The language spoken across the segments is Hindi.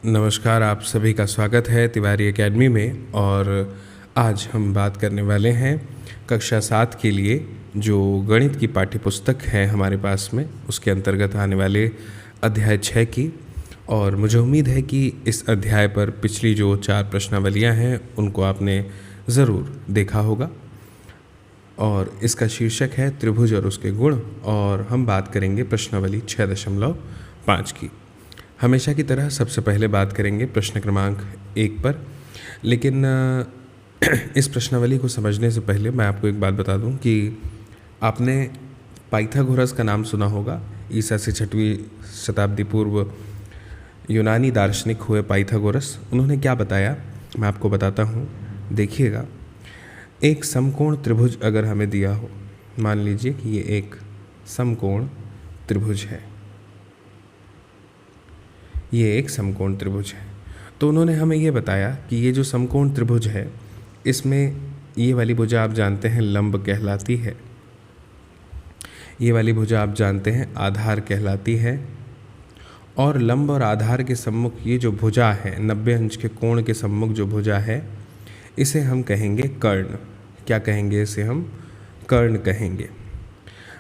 नमस्कार, आप सभी का स्वागत है तिवारी एकेडमी में। और आज हम बात करने वाले हैं कक्षा 7 के लिए जो गणित की पाठ्यपुस्तक है हमारे पास में, उसके अंतर्गत आने वाले अध्याय 6 की। और मुझे उम्मीद है कि इस अध्याय पर पिछली जो 4 प्रश्नावलियां हैं उनको आपने ज़रूर देखा होगा। और इसका शीर्षक है त्रिभुज और उसके गुण, और हम बात करेंगे प्रश्नावली 6.5 की। हमेशा की तरह सबसे पहले बात करेंगे प्रश्न क्रमांक 1 पर। लेकिन इस प्रश्नावली को समझने से पहले मैं आपको एक बात बता दूं कि आपने पाइथागोरस का नाम सुना होगा। ईसा से 6वीं शताब्दी पूर्व यूनानी दार्शनिक हुए पाइथागोरस। उन्होंने क्या बताया मैं आपको बताता हूँ, देखिएगा। एक समकोण त्रिभुज अगर हमें दिया हो, मान लीजिए कि ये एक समकोण त्रिभुज है, ये एक समकोण त्रिभुज है। तो उन्होंने हमें ये बताया कि ये जो समकोण त्रिभुज है, इसमें ये वाली भुजा आप जानते हैं लंब कहलाती है, ये वाली भुजा आप जानते हैं आधार कहलाती है, और लंब और आधार के सम्मुख ये जो भुजा है 90 अंश के कोण के सम्मुख जो भुजा है, इसे हम कहेंगे कर्ण। क्या कहेंगे? इसे हम कर्ण कहेंगे।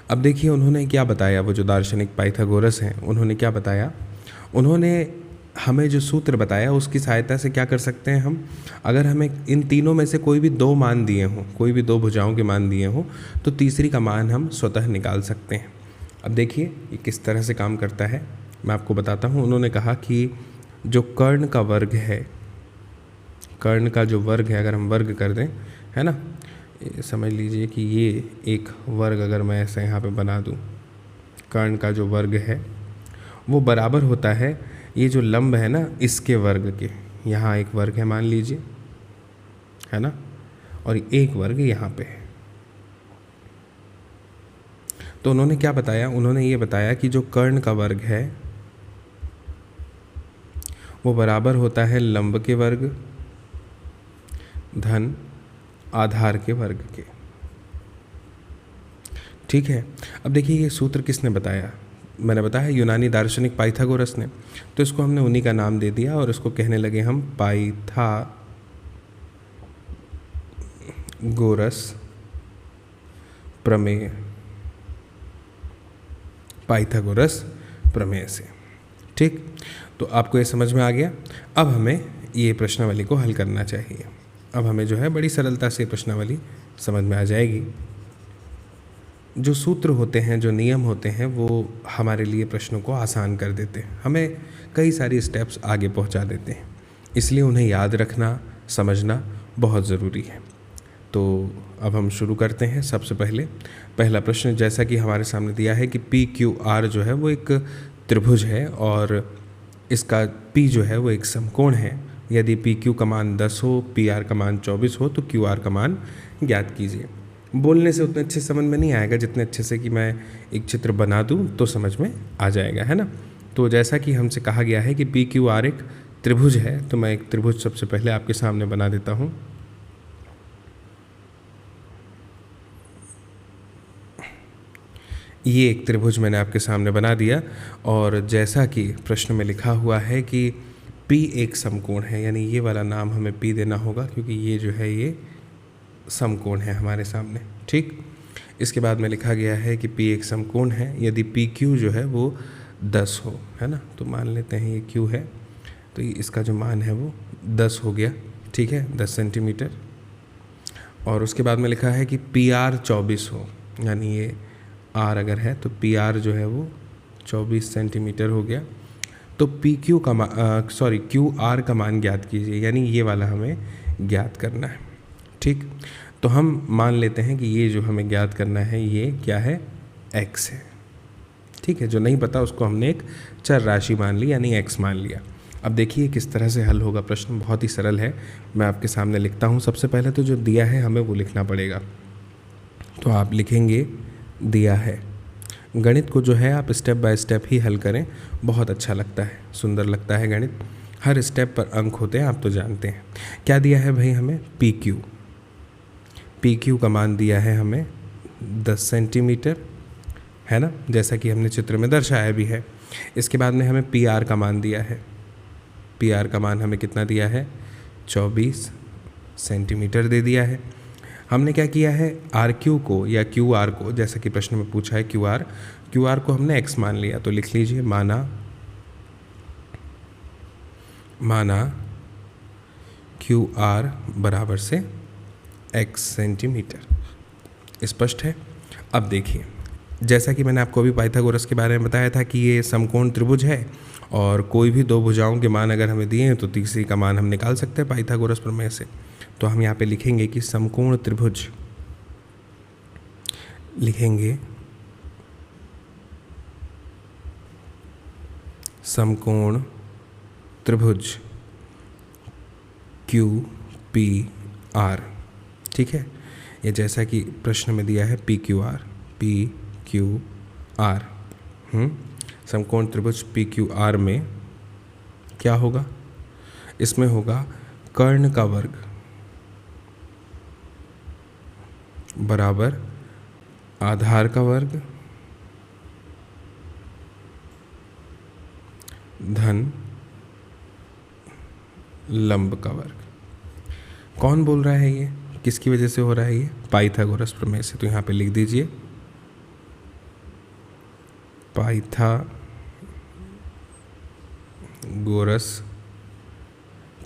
अब देखिए उन्होंने क्या बताया, वो जो दार्शनिक पाइथागोरस हैं उन्होंने क्या बताया। उन्होंने हमें जो सूत्र बताया उसकी सहायता से क्या कर सकते हैं हम, अगर हमें इन तीनों में से कोई भी 2 मान दिए हों, कोई भी 2 भुजाओं के मान दिए हों, तो तीसरी का मान हम स्वतः निकाल सकते हैं। अब देखिए ये किस तरह से काम करता है, मैं आपको बताता हूँ। उन्होंने कहा कि जो कर्ण का वर्ग है, कर्ण का जो वर्ग है अगर हम वर्ग कर दें, है ना, समझ लीजिए कि ये एक वर्ग अगर मैं ऐसे यहाँ पे बना दूँ, कर्ण का जो वर्ग है वो बराबर होता है ये जो लंब है ना इसके वर्ग के। यहाँ एक वर्ग है मान लीजिए, है ना, और एक वर्ग यहाँ पे है। तो उन्होंने क्या बताया, उन्होंने ये बताया कि जो कर्ण का वर्ग है वो बराबर होता है लंब के वर्ग धन आधार के वर्ग के। ठीक है। अब देखिए ये सूत्र किसने बताया, मैंने बताया यूनानी दार्शनिक पाइथागोरस ने। तो इसको हमने उन्हीं का नाम दे दिया और इसको कहने लगे हम पाइथागोरस प्रमेय, पाइथागोरस प्रमेय से। ठीक, तो आपको ये समझ में आ गया। अब हमें ये प्रश्नावली को हल करना चाहिए। अब हमें जो है बड़ी सरलता से प्रश्नावली समझ में आ जाएगी। जो सूत्र होते हैं, जो नियम होते हैं, वो हमारे लिए प्रश्नों को आसान कर देते हैं, हमें कई सारी स्टेप्स आगे पहुंचा देते हैं। इसलिए उन्हें याद रखना, समझना बहुत ज़रूरी है। तो अब हम शुरू करते हैं। सबसे पहला प्रश्न जैसा कि हमारे सामने दिया है कि PQR जो है वो एक त्रिभुज है और इसका P जो है वो एक समकोण है। यदि PQ का मान 10 हो, PR का मान 24 हो, तो QR का मान ज्ञात कीजिए। बोलने से उतने अच्छे समझ में नहीं आएगा जितने अच्छे से कि मैं एक चित्र बना दूं तो समझ में आ जाएगा, है ना। तो जैसा कि हमसे कहा गया है कि PQR एक त्रिभुज है, तो मैं एक त्रिभुज सबसे पहले आपके सामने बना देता हूं। ये एक त्रिभुज मैंने आपके सामने बना दिया, और जैसा कि प्रश्न में लिखा हुआ है कि P एक समकोण है, यानी ये वाला नाम हमें P देना होगा क्योंकि ये जो है ये समकोण है हमारे सामने। ठीक, इसके बाद में लिखा गया है कि P एक समकोण है यदि PQ जो है वो 10 हो, है ना। तो मान लेते हैं ये Q है, तो इसका जो मान है वो 10 हो गया। ठीक है, 10 सेंटीमीटर। और उसके बाद में लिखा है कि PR 24 हो, यानी ये R अगर है तो PR जो है वो 24 सेंटीमीटर हो गया। तो QR का मान ज्ञात कीजिए, यानी ये वाला हमें ज्ञात करना है। ठीक, तो हम मान लेते हैं कि ये जो हमें ज्ञात करना है ये क्या है, x है। ठीक है, जो नहीं पता उसको हमने एक चर राशि मान ली, यानी x मान लिया। अब देखिए किस तरह से हल होगा प्रश्न, बहुत ही सरल है। मैं आपके सामने लिखता हूँ। सबसे पहले तो जो दिया है हमें वो लिखना पड़ेगा, तो आप लिखेंगे दिया है। गणित को जो है आप स्टेप बाय स्टेप ही हल करें, बहुत अच्छा लगता है, सुंदर लगता है गणित। हर स्टेप पर अंक होते हैं, आप तो जानते हैं। क्या दिया है भाई हमें, PQ का मान दिया है हमें 10 सेंटीमीटर, है ना, जैसा कि हमने चित्र में दर्शाया भी है। इसके बाद में हमें PR का मान दिया है, पी आर का मान हमें कितना दिया है, 24 सेंटीमीटर दे दिया है। हमने क्या किया है, आर क्यू को या क्यू आर को, जैसा कि प्रश्न में पूछा है क्यू आर को हमने एक्स मान लिया। तो लिख लीजिए माना क्यू आर बराबर से एक्स सेंटीमीटर। स्पष्ट है। अब देखिए, जैसा कि मैंने आपको अभी पाइथागोरस के बारे में बताया था कि ये समकोण त्रिभुज है और कोई भी दो भुजाओं के मान अगर हमें दिए हैं तो तीसरी का मान हम निकाल सकते हैं पाइथागोरस प्रमेय से। तो हम यहाँ पे लिखेंगे कि समकोण त्रिभुज, लिखेंगे समकोण त्रिभुज क्यू पी आर। ठीक है, ये जैसा कि प्रश्न में दिया है पी क्यू आर। समकोण त्रिभुज पी क्यू आर में क्या होगा, इसमें होगा कर्ण का वर्ग बराबर आधार का वर्ग धन लंब का वर्ग। कौन बोल रहा है, ये किसकी वजह से हो रहा है, ये पाइथागोरस प्रमेय से। तो यहाँ पे लिख दीजिए पाइथागोरस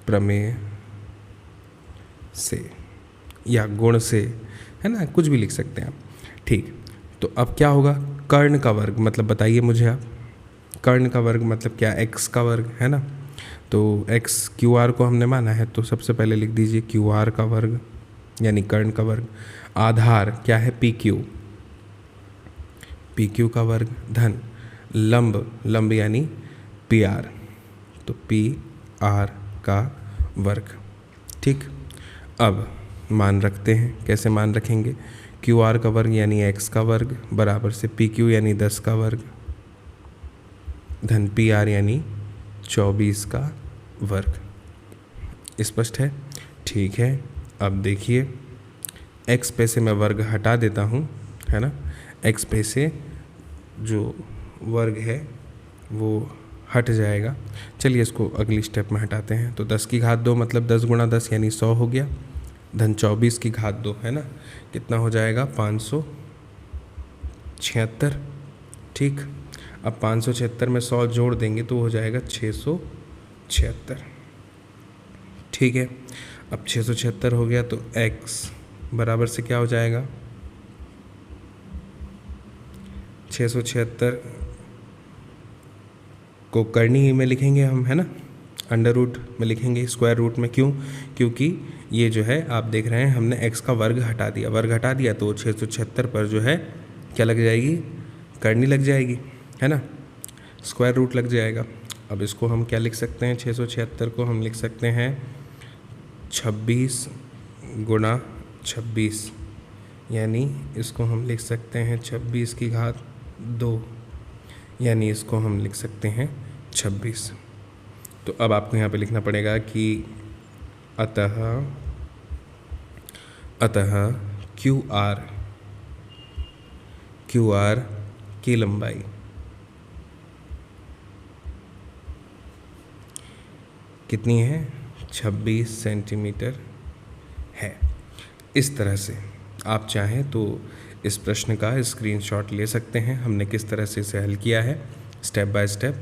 प्रमेय से या गुण से, है ना, कुछ भी लिख सकते हैं आप। ठीक, तो अब क्या होगा, कर्ण का वर्ग मतलब बताइए मुझे आप, कर्ण का वर्ग मतलब क्या, एक्स का वर्ग, है ना। तो एक्स क्यू आर को हमने माना है, तो सबसे पहले लिख दीजिए क्यू आर का वर्ग यानी कर्ण का वर्ग। आधार क्या है, पी क्यू का वर्ग धन लंब यानी पी आर, तो पी आर का वर्ग। ठीक, अब मान रखते हैं, कैसे मान रखेंगे, क्यू आर का वर्ग यानी एक्स का वर्ग बराबर से पी क्यू यानी 10 का वर्ग धन पी आर यानी 24 का वर्ग। स्पष्ट है। ठीक है, अब देखिए x पे से मैं वर्ग हटा देता हूँ, है ना, x पे से जो वर्ग है वो हट जाएगा। चलिए इसको अगली स्टेप में हटाते हैं। तो 10 की घात 2 मतलब 10 गुणा 10 यानी 100 हो गया, धन 24 की घात 2, है ना, कितना हो जाएगा 576। ठीक, अब 576 में 100 जोड़ देंगे तो हो जाएगा 676। ठीक है, अब 676 हो गया तो x बराबर से क्या हो जाएगा, 676 को करनी में लिखेंगे हम, है ना, अंडर रूट में लिखेंगे, स्क्वायर रूट में। क्यों, क्योंकि ये जो है आप देख रहे हैं हमने x का वर्ग हटा दिया, तो 676 पर जो है क्या लग जाएगी, करनी लग जाएगी, है ना, स्क्वायर रूट लग जाएगा। अब इसको हम क्या लिख सकते हैं, 676 को हम लिख सकते हैं 26 गुणा 26 यानी इसको हम लिख सकते हैं 26 की घात 2 यानी इसको हम लिख सकते हैं 26। तो अब आपको यहाँ पे लिखना पड़ेगा कि अतः क्यू आर की लंबाई कितनी है, 26 सेंटीमीटर है। इस तरह से आप चाहें तो इस प्रश्न का स्क्रीनशॉट ले सकते हैं, हमने किस तरह से इसे हल किया है स्टेप बाय स्टेप।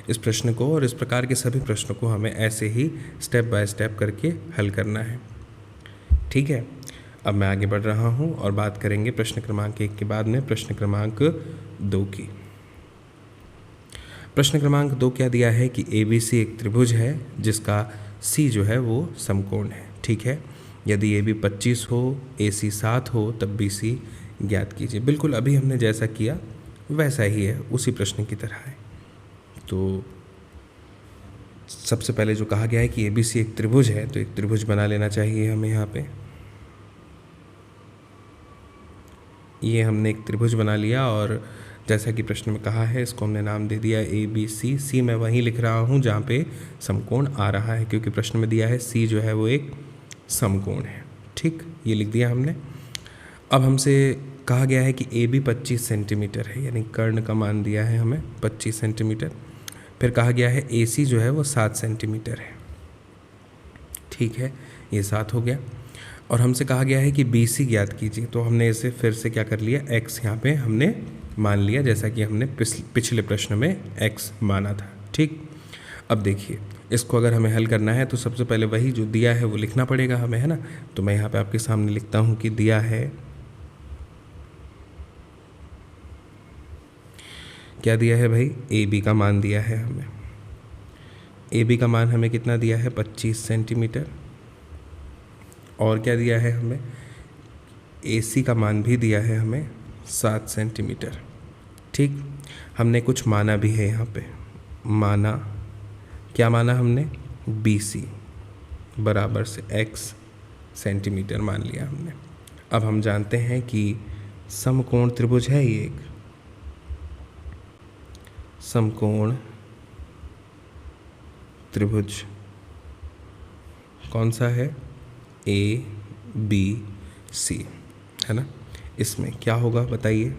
इस प्रश्न को और इस प्रकार के सभी प्रश्नों को हमें ऐसे ही स्टेप बाय स्टेप करके हल करना है। ठीक है, अब मैं आगे बढ़ रहा हूँ और बात करेंगे प्रश्न क्रमांक 1 के बाद में प्रश्न क्रमांक 2 की। प्रश्न क्रमांक 2 क्या दिया है कि ABC एक त्रिभुज है जिसका C जो है वो समकोण है। ठीक है, यदि AB 25 हो, AC 7 हो तब BC ज्ञात कीजिए। बिल्कुल अभी हमने जैसा किया वैसा ही है, उसी प्रश्न की तरह है। तो सबसे पहले जो कहा गया है कि ABC एक त्रिभुज है, तो एक त्रिभुज बना लेना चाहिए हमें। यहाँ पे ये हमने एक त्रिभुज बना लिया और जैसा कि प्रश्न में कहा है इसको हमने नाम दे दिया ABC। C मैं वहीं लिख रहा हूँ जहाँ पे समकोण आ रहा है, क्योंकि प्रश्न में दिया है C जो है वो एक समकोण है। ठीक, ये लिख दिया हमने। अब हमसे कहा गया है कि AB 25 सेंटीमीटर है, यानी कर्ण का मान दिया है हमें 25 सेंटीमीटर। फिर कहा गया है AC जो है वो 7 सेंटीमीटर है। ठीक है, ये 7 हो गया। और हमसे कहा गया है कि BC ज्ञात कीजिए, तो हमने इसे फिर से क्या कर लिया, x यहाँ पे हमने मान लिया, जैसा कि हमने पिछले प्रश्न में x माना था। ठीक, अब देखिए इसको अगर हमें हल करना है तो सबसे पहले वही जो दिया है वो लिखना पड़ेगा हमें, है ना। तो मैं यहाँ पे आपके सामने लिखता हूँ कि दिया है, क्या दिया है भाई, AB का मान दिया है हमें। AB का मान हमें कितना दिया है, 25 सेंटीमीटर। और क्या दिया है हमें, AC का मान भी दिया है हमें 7 सेंटीमीटर। ठीक, हमने कुछ माना भी है यहाँ पे, माना, क्या माना हमने, BC बराबर से x सेंटीमीटर मान लिया हमने। अब हम जानते हैं कि समकोण त्रिभुज है ये एक, समकोण त्रिभुज कौन सा है, ABC, है ना। इसमें क्या होगा बताइए,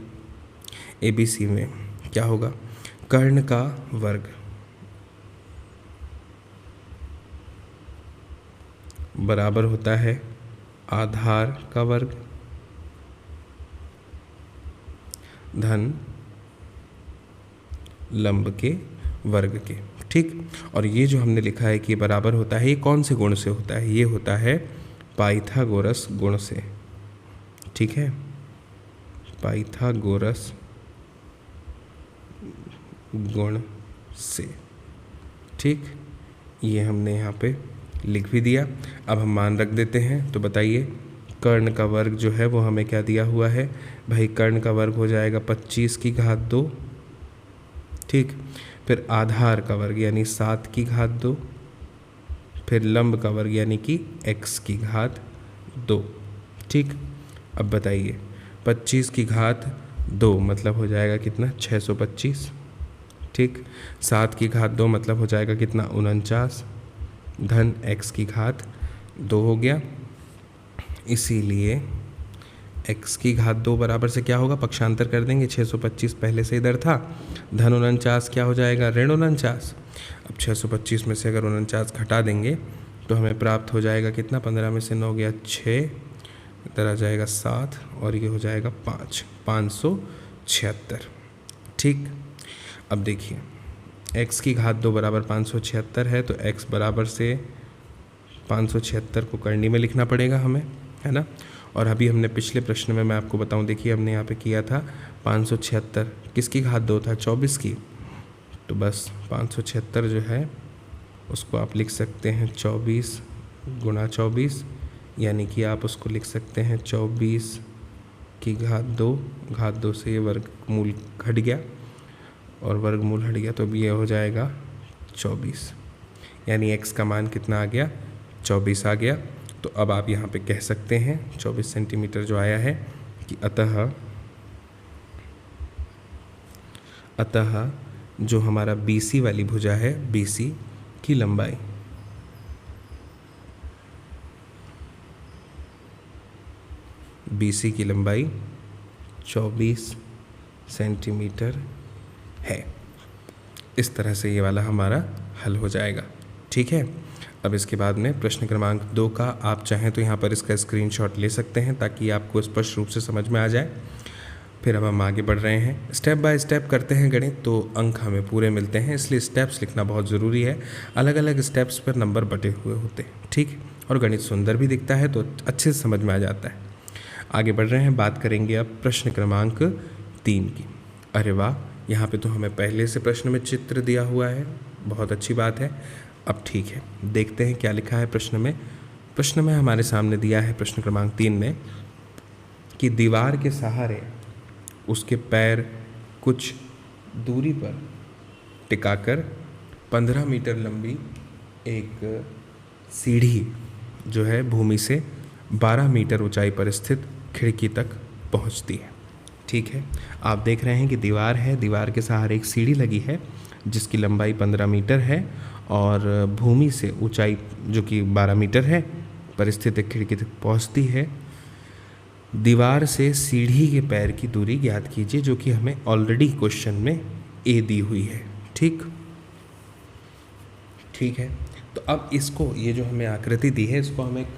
ABC में क्या होगा, कर्ण का वर्ग बराबर होता है आधार का वर्ग धन लंब के वर्ग के। ठीक, और ये जो हमने लिखा है कि बराबर होता है, ये कौन से गुण से होता है, ये होता है पाइथागोरस गुण से। ठीक है, पाइथागोरस गुण से। ठीक, ये हमने यहाँ पे लिख भी दिया। अब हम मान रख देते हैं, तो बताइए कर्ण का वर्ग जो है वो हमें क्या दिया हुआ है भाई, कर्ण का वर्ग हो जाएगा 25 की घात 2। ठीक, फिर आधार का वर्ग यानी 7 की घात 2, फिर लंब का वर्ग यानी कि x की घात 2। ठीक, अब बताइए 25 की घात 2 मतलब हो जाएगा कितना, 625। ठीक, 7 की घात 2 मतलब हो जाएगा कितना, 49 धन x की घात 2 हो गया। इसीलिए x की घात 2 बराबर से क्या होगा, पक्षांतर कर देंगे, 625 पहले से इधर था, धन 49 क्या हो जाएगा, ऋण 49। अब 625 में से अगर 49 घटा देंगे तो हमें प्राप्त हो जाएगा कितना, 15 में से 9 गया 6, इधर आ जाएगा 7 और ये हो जाएगा 5, 576। ठीक, अब देखिए x की घात 2 बराबर 576 है, तो x बराबर से 576 को करनी में लिखना पड़ेगा हमें, है ना। और अभी हमने पिछले प्रश्न में, मैं आपको बताऊं, देखिए हमने यहाँ पे किया था 576 किसकी घात 2 था, 24 की। तो बस 576 जो है उसको आप लिख सकते हैं 24 गुणा 24, यानी कि आप उसको लिख सकते हैं 24 की घात 2, घात 2 से ये वर्गमूल घट गया और वर्गमूल हट गया, तो अब ये हो जाएगा 24, यानी x का मान कितना आ गया, 24 आ गया। तो अब आप यहाँ पे कह सकते हैं 24 सेंटीमीटर जो आया है कि अतः जो हमारा BC वाली भुजा है, BC की लंबाई BC की लंबाई 24 सेंटीमीटर है। इस तरह से ये वाला हमारा हल हो जाएगा। ठीक है, अब इसके बाद में प्रश्न क्रमांक 2 का आप चाहें तो यहाँ पर इसका स्क्रीनशॉट ले सकते हैं ताकि आपको स्पष्ट रूप से समझ में आ जाए। फिर अब हम आगे बढ़ रहे हैं, स्टेप बाय स्टेप करते हैं गणित, तो अंक हमें पूरे मिलते हैं, इसलिए स्टेप्स लिखना बहुत ज़रूरी है। अलग अलग स्टेप्स पर नंबर बटे हुए होते हैं। ठीक, और गणित सुंदर भी दिखता है तो अच्छे से समझ में आ जाता है। आगे बढ़ रहे हैं, बात करेंगे अब प्रश्न क्रमांक 3 की। अरे वाह, यहाँ पे तो हमें पहले से प्रश्न में चित्र दिया हुआ है, बहुत अच्छी बात है। अब ठीक है, देखते हैं क्या लिखा है प्रश्न में। प्रश्न में हमारे सामने दिया है प्रश्न क्रमांक 3 में कि दीवार के सहारे उसके पैर कुछ दूरी पर टिकाकर 15 मीटर लंबी एक सीढ़ी जो है भूमि से 12 मीटर ऊंचाई पर स्थित खिड़की तक पहुंचती है। ठीक है, आप देख रहे हैं कि दीवार है, दीवार के सहारे एक सीढ़ी लगी है जिसकी लंबाई 15 मीटर है और भूमि से ऊंचाई जो कि 12 मीटर है पर स्थित एक खिड़की तक पहुंचती है। दीवार से सीढ़ी के पैर की दूरी ज्ञात कीजिए, जो कि हमें ऑलरेडी क्वेश्चन में ए दी हुई है। ठीक, ठीक है, तो अब इसको, ये जो हमें आकृति दी है, इसको हम एक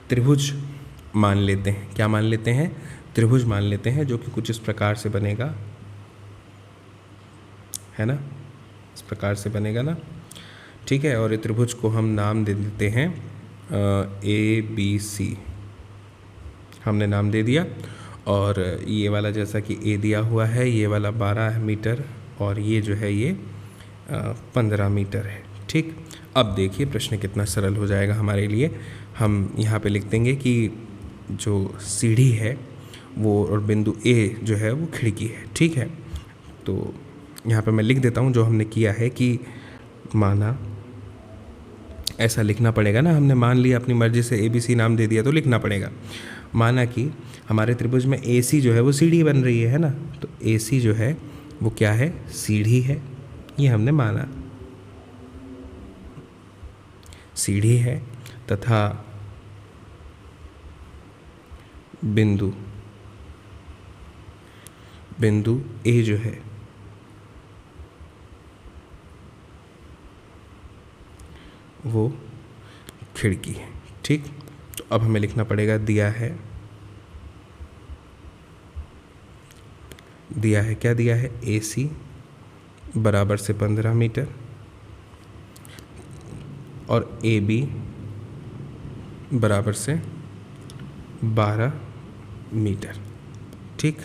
त्रिभुज मान लेते हैं। क्या मान लेते हैं? त्रिभुज मान लेते हैं, जो कि कुछ इस प्रकार से बनेगा, है ना, इस प्रकार से बनेगा ना, ठीक है। और ये त्रिभुज को हम नाम दे देते हैं ABC, हमने नाम दे दिया। और ये वाला जैसा कि A दिया हुआ है, ये वाला 12 मीटर और ये जो है ये 15 मीटर है, ठीक। अब देखिए प्रश्न कितना सरल हो जाएगा हमारे लिए। हम यहाँ पे लिख देंगे कि जो सीढ़ी है वो, और बिंदु A जो है वो खिड़की है, ठीक है। तो यहाँ पे मैं लिख देता हूँ जो हमने किया है कि माना, ऐसा लिखना पड़ेगा ना, हमने मान लिया अपनी मर्ज़ी से ABC नाम दे दिया तो लिखना पड़ेगा। माना कि हमारे त्रिभुज में AC जो है वो सीढ़ी बन रही है ना, तो AC जो है वो क्या है? सीढ़ी है, ये हमने माना, सीढ़ी है। तथा बिंदु A जो है वो खिड़की है, ठीक। तो अब हमें लिखना पड़ेगा, दिया है क्या दिया है? AC बराबर से 15 मीटर और AB बराबर से 12 मीटर, ठीक।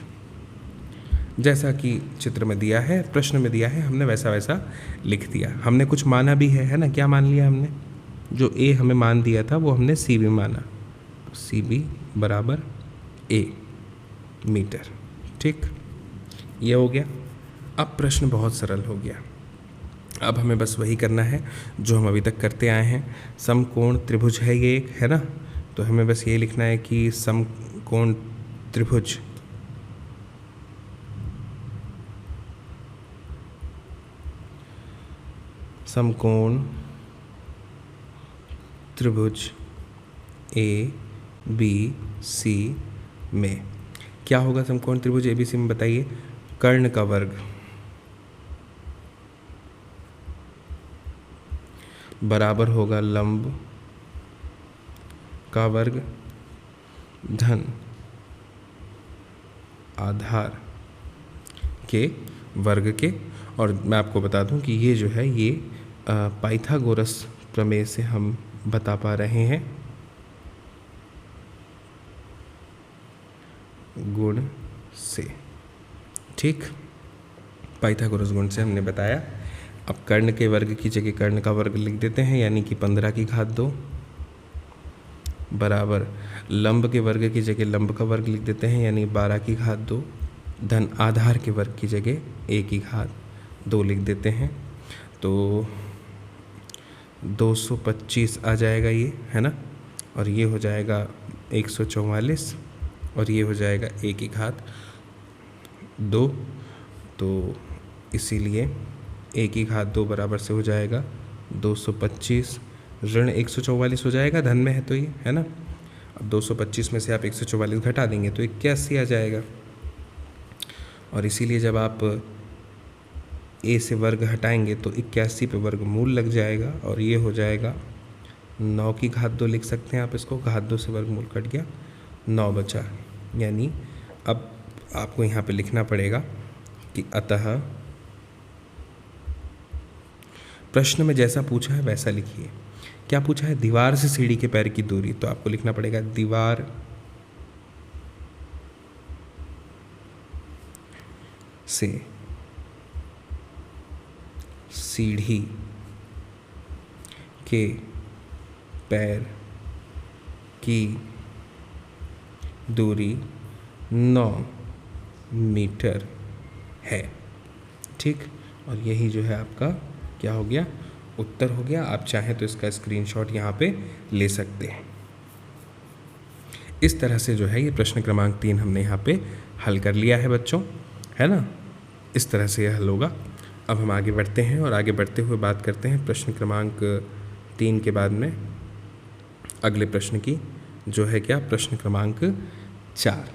जैसा कि चित्र में दिया है, प्रश्न में दिया है, हमने वैसा वैसा लिख दिया। हमने कुछ माना भी है ना, क्या मान लिया हमने? जो A हमें मान दिया था वो हमने CB माना, CB बराबर A मीटर, ठीक। ये हो गया। अब प्रश्न बहुत सरल हो गया। अब हमें बस वही करना है जो हम अभी तक करते आए हैं। समकोण त्रिभुज है ये एक, है ना, तो हमें बस ये लिखना है कि समकोण त्रिभुज ABC में क्या होगा? समकोण त्रिभुज ABC में बताइए। कर्ण का वर्ग बराबर होगा लंब का वर्ग धन आधार के वर्ग के। और मैं आपको बता दूं कि ये जो है ये पाइथागोरस प्रमेय से हम बता पा रहे हैं, गुण से, ठीक। पाइथागोरस गुण से हमने बताया। अब कर्ण के वर्ग की जगह कर्ण का वर्ग लिख देते हैं, यानी कि 15 की घात 2 बराबर लंब के वर्ग की जगह लंब का वर्ग लिख देते हैं, यानी 12 की घात 2 धन आधार के वर्ग की जगह 1 की घात 2 लिख देते हैं। तो 225 आ जाएगा ये, है ना, और ये हो जाएगा 144 और ये हो जाएगा 1 की घात 2। तो इसीलिए 1 की घात 2 बराबर से हो जाएगा 225 ऋण 144 हो जाएगा, धन में है तो ये, है ना। अब 225 में से आप 144 घटा देंगे तो 81 आ जाएगा। और इसीलिए जब आप A से वर्ग हटाएंगे तो 81 पे वर्गमूल लग जाएगा और ये हो जाएगा 9 की घात 2 लिख सकते हैं आप इसको, घात 2 से वर्गमूल कट गया, 9 बचा। यानी अब आपको यहाँ पे लिखना पड़ेगा कि अतः प्रश्न में जैसा पूछा है वैसा लिखिए। क्या पूछा है? दीवार से सीढ़ी के पैर की दूरी, तो आपको लिखना पड़ेगा दीवार से सीढ़ी के पैर की दूरी 9 मीटर है, ठीक। और यही जो है आपका क्या हो गया? उत्तर हो गया। आप चाहें तो इसका स्क्रीनशॉट यहाँ पे ले सकते हैं। इस तरह से जो है ये प्रश्न क्रमांक 3 हमने यहाँ पे हल कर लिया है बच्चों, है ना। इस तरह से यह हल होगा। अब हम आगे बढ़ते हैं और आगे बढ़ते हुए बात करते हैं प्रश्न क्रमांक 3 के बाद में अगले प्रश्न की, जो है क्या? प्रश्न क्रमांक 4।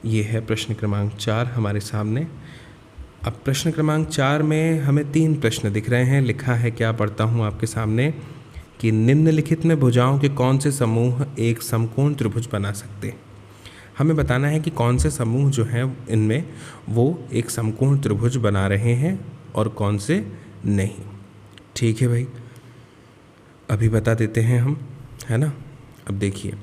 ये है प्रश्न क्रमांक 4 हमारे सामने। अब प्रश्न क्रमांक 4 में हमें 3 प्रश्न दिख रहे हैं। लिखा है, क्या पढ़ता हूँ आपके सामने, कि निम्नलिखित में भुजाओं के कौन से समूह एक समकोण त्रिभुज बना सकते हैं। हमें बताना है कि कौन से समूह जो हैं इनमें वो एक समकोण त्रिभुज बना रहे हैं और कौन से नहीं। ठीक है भाई, अभी बता देते हैं हम, है ना। अब देखिए,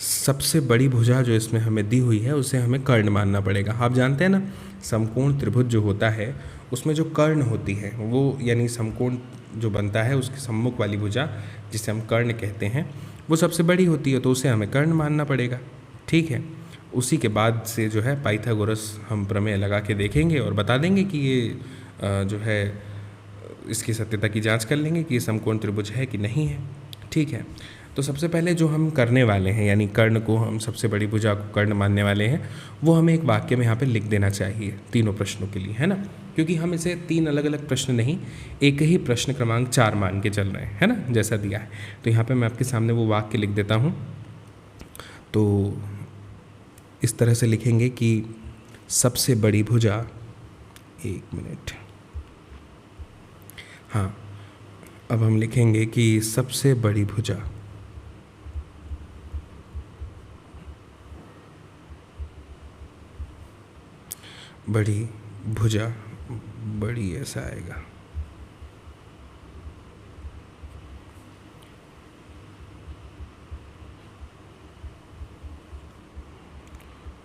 सबसे बड़ी भुजा जो इसमें हमें दी हुई है उसे हमें कर्ण मानना पड़ेगा। आप जानते हैं ना, समकोण त्रिभुज जो होता है उसमें जो कर्ण होती है वो, यानी समकोण जो बनता है उसके सम्मुख वाली भुजा जिसे हम कर्ण कहते हैं, वो सबसे बड़ी होती है, तो उसे हमें कर्ण मानना पड़ेगा। ठीक है, उसी के बाद से जो है पाइथागोरस हम प्रमेय लगा के देखेंगे और बता देंगे कि ये जो है इसकी सत्यता की जांच कर लेंगे कि ये समकोण त्रिभुज है कि नहीं है। ठीक है, तो सबसे पहले जो हम करने वाले हैं, यानी कर्ण को हम सबसे बड़ी भुजा को कर्ण मानने वाले हैं, वो हमें एक वाक्य में यहाँ पे लिख देना चाहिए तीनों प्रश्नों के लिए, है ना। क्योंकि हम इसे 3 अलग अलग प्रश्न नहीं, एक ही प्रश्न क्रमांक 4 मान के चल रहे हैं, है ना, जैसा दिया है। तो यहाँ पर मैं आपके सामने वो वाक्य लिख देता हूँ। तो इस तरह से लिखेंगे कि सबसे बड़ी भुजा, 1 मिनट, हाँ, अब हम लिखेंगे कि सबसे बड़ी भुजा बड़ी ऐसा आएगा,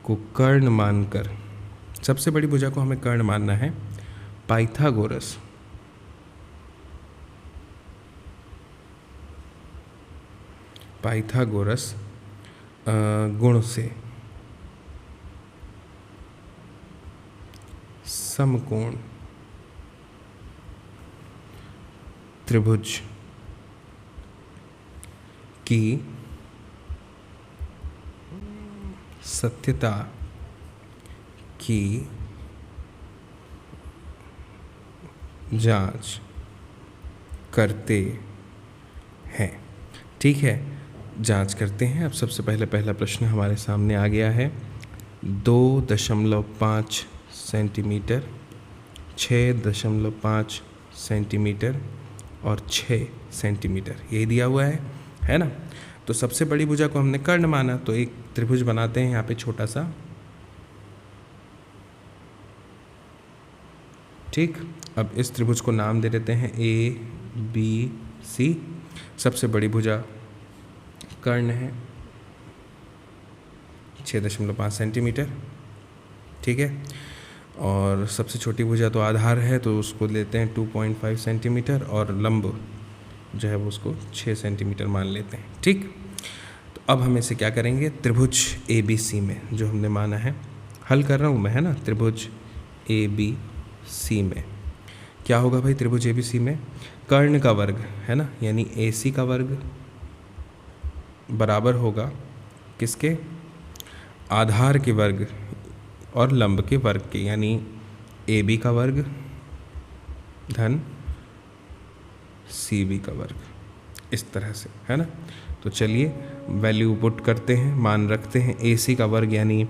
को कर्ण मानकर, सबसे बड़ी भुजा को हमें कर्ण मानना है। पाइथागोरस गुण से समकोण त्रिभुज की सत्यता की जांच करते हैं। ठीक है, जांच करते हैं। अब सबसे पहला प्रश्न हमारे सामने आ गया है। 2.5 सेंटीमीटर, 6.5 सेंटीमीटर और 6 सेंटीमीटर, यही दिया हुआ है ना। तो सबसे बड़ी भुजा को हमने कर्ण माना, तो एक त्रिभुज बनाते हैं यहाँ पे छोटा सा। ठीक, अब इस त्रिभुज को नाम दे देते हैं ABC। सबसे बड़ी भुजा कर्ण है 6.5 सेंटीमीटर। ठीक है, और सबसे छोटी भुजा तो आधार है, तो उसको लेते हैं 2.5 सेंटीमीटर, और लंब जो है वो उसको 6 सेंटीमीटर मान लेते हैं। ठीक, तो अब हम इसे क्या करेंगे, त्रिभुज ABC में जो हमने माना है, हल कर रहा हूँ मैं, है ना। त्रिभुज ABC में क्या होगा भाई, त्रिभुज ABC में कर्ण का वर्ग, है ना, यानी AC का वर्ग बराबर होगा किसके, आधार के वर्ग और लंब के वर्ग के, यानी AB का वर्ग धन CB का वर्ग, इस तरह से, है ना। तो चलिए वैल्यू पुट करते हैं, मान रखते हैं। AC का वर्ग यानी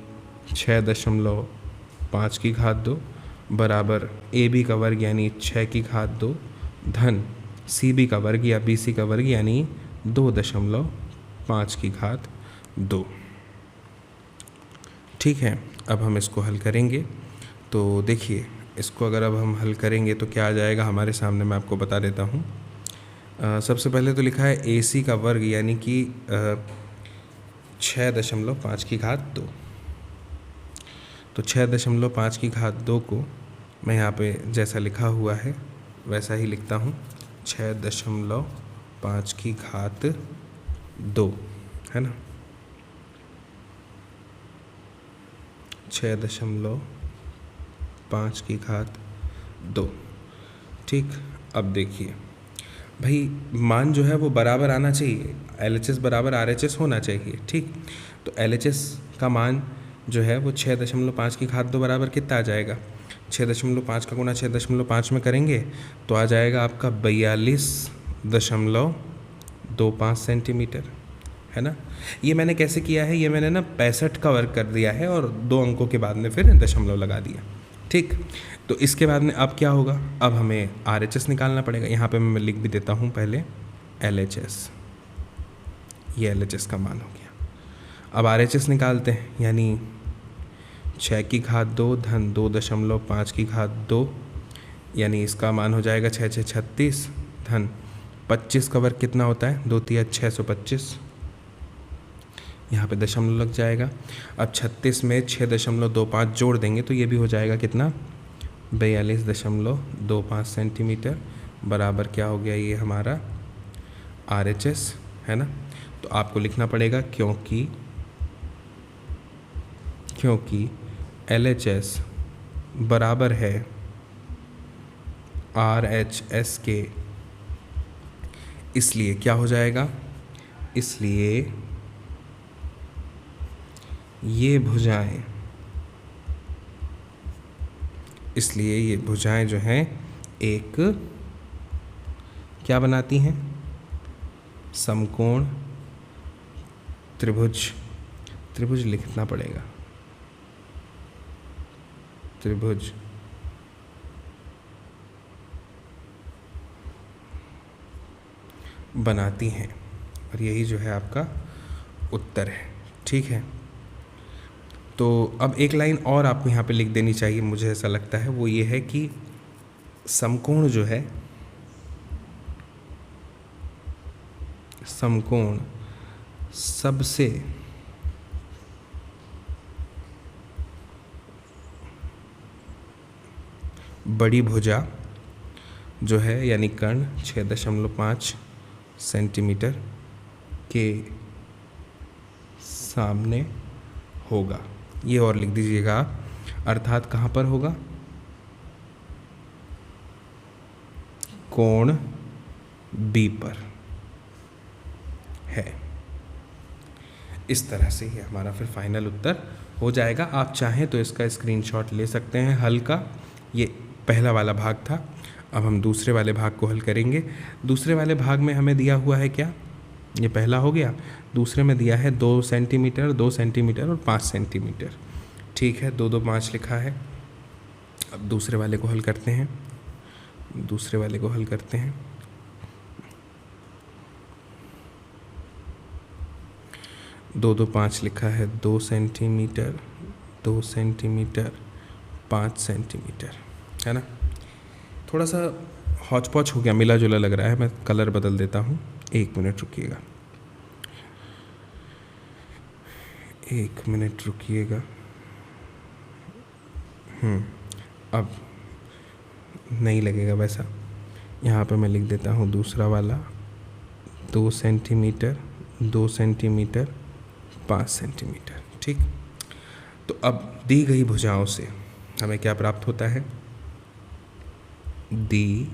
6.5 बराबर AB का वर्ग यानी 6 धन CB का वर्ग या BC का वर्ग यानी 2.5 ठीक है, अब हम इसको हल करेंगे। तो देखिए, इसको अगर अब हम हल करेंगे तो क्या आ जाएगा हमारे सामने, मैं आपको बता देता हूँ। सबसे पहले तो लिखा है AC का वर्ग यानी कि 6.5 तो 6.5 को मैं यहाँ पे जैसा लिखा हुआ है वैसा ही लिखता हूँ, 6.5, है ना, 6.5। ठीक, अब देखिए भाई, मान जो है वो बराबर आना चाहिए, LHS बराबर RHS होना चाहिए। ठीक, तो LHS का मान जो है वो 6.5 बराबर कितना आ जाएगा, 6.5 का गुणा 6.5 में करेंगे तो आ जाएगा आपका 42.25 सेंटीमीटर, है ना। ये मैंने कैसे किया है, ये मैंने ना 65 का वर्ग कर दिया है और 2 अंकों के बाद में फिर दशमलव लगा दिया। ठीक। तो इसके बाद में अब क्या होगा, अब हमें RHS निकालना पड़ेगा। यहाँ पे मैं लिख भी देता हूँ पहले LHS, ये LHS का मान हो गया। अब RHS निकालते हैं, यानी 6 की घात 2 धन 2.5 की घात 2, यानी इसका मान हो जाएगा 6 6 36 धन 25 का वर्ग कितना होता है, 2 तिया 625, यहाँ पे दशमलव लग जाएगा। अब 36 में 6.25 जोड़ देंगे तो ये भी हो जाएगा कितना, 42.25 सेंटीमीटर, बराबर क्या हो गया, ये हमारा RHS है ना। तो आपको लिखना पड़ेगा क्योंकि LHS बराबर है RHS के, इसलिए क्या हो जाएगा, इसलिए ये भुजाएं जो हैं एक क्या बनाती हैं, समकोण त्रिभुज लिखना पड़ेगा, त्रिभुज बनाती हैं, और यही जो है आपका उत्तर है। ठीक है, तो अब एक लाइन और आपको यहाँ पे लिख देनी चाहिए, मुझे ऐसा लगता है, वो ये है कि समकोण जो है, समकोण सबसे बड़ी भुजा जो है, यानी कर्ण 6.5 सेंटीमीटर के सामने होगा। ये और लिख दीजिएगा, अर्थात कहाँ पर होगा, कोण B पर है। इस तरह से ये हमारा फिर फाइनल उत्तर हो जाएगा। आप चाहें तो इसका स्क्रीनशॉट ले सकते हैं हल का। ये पहला वाला भाग था, अब हम दूसरे वाले भाग को हल करेंगे। दूसरे वाले भाग में हमें दिया हुआ है क्या, ये पहला हो गया, दूसरे में दिया है 2 सेंटीमीटर, 2 सेंटीमीटर और 5 सेंटीमीटर। ठीक है, 2 2 5 लिखा है। अब दूसरे वाले को हल करते हैं, 2 2 5 लिखा है, 2 सेंटीमीटर, 2 सेंटीमीटर, 5 सेंटीमीटर, है ना। थोड़ा सा हौच पौच हो गया, मिला जुला लग रहा है, मैं कलर बदल देता हूँ। 1 मिनट रुकिएगा, 1 मिनट रुकिएगा। अब नहीं लगेगा वैसा। यहाँ पे मैं लिख देता हूँ दूसरा वाला, 2 सेंटीमीटर, 2 सेंटीमीटर, 5 सेंटीमीटर। ठीक, तो अब दी गई भुजाओं से हमें क्या प्राप्त होता है, दी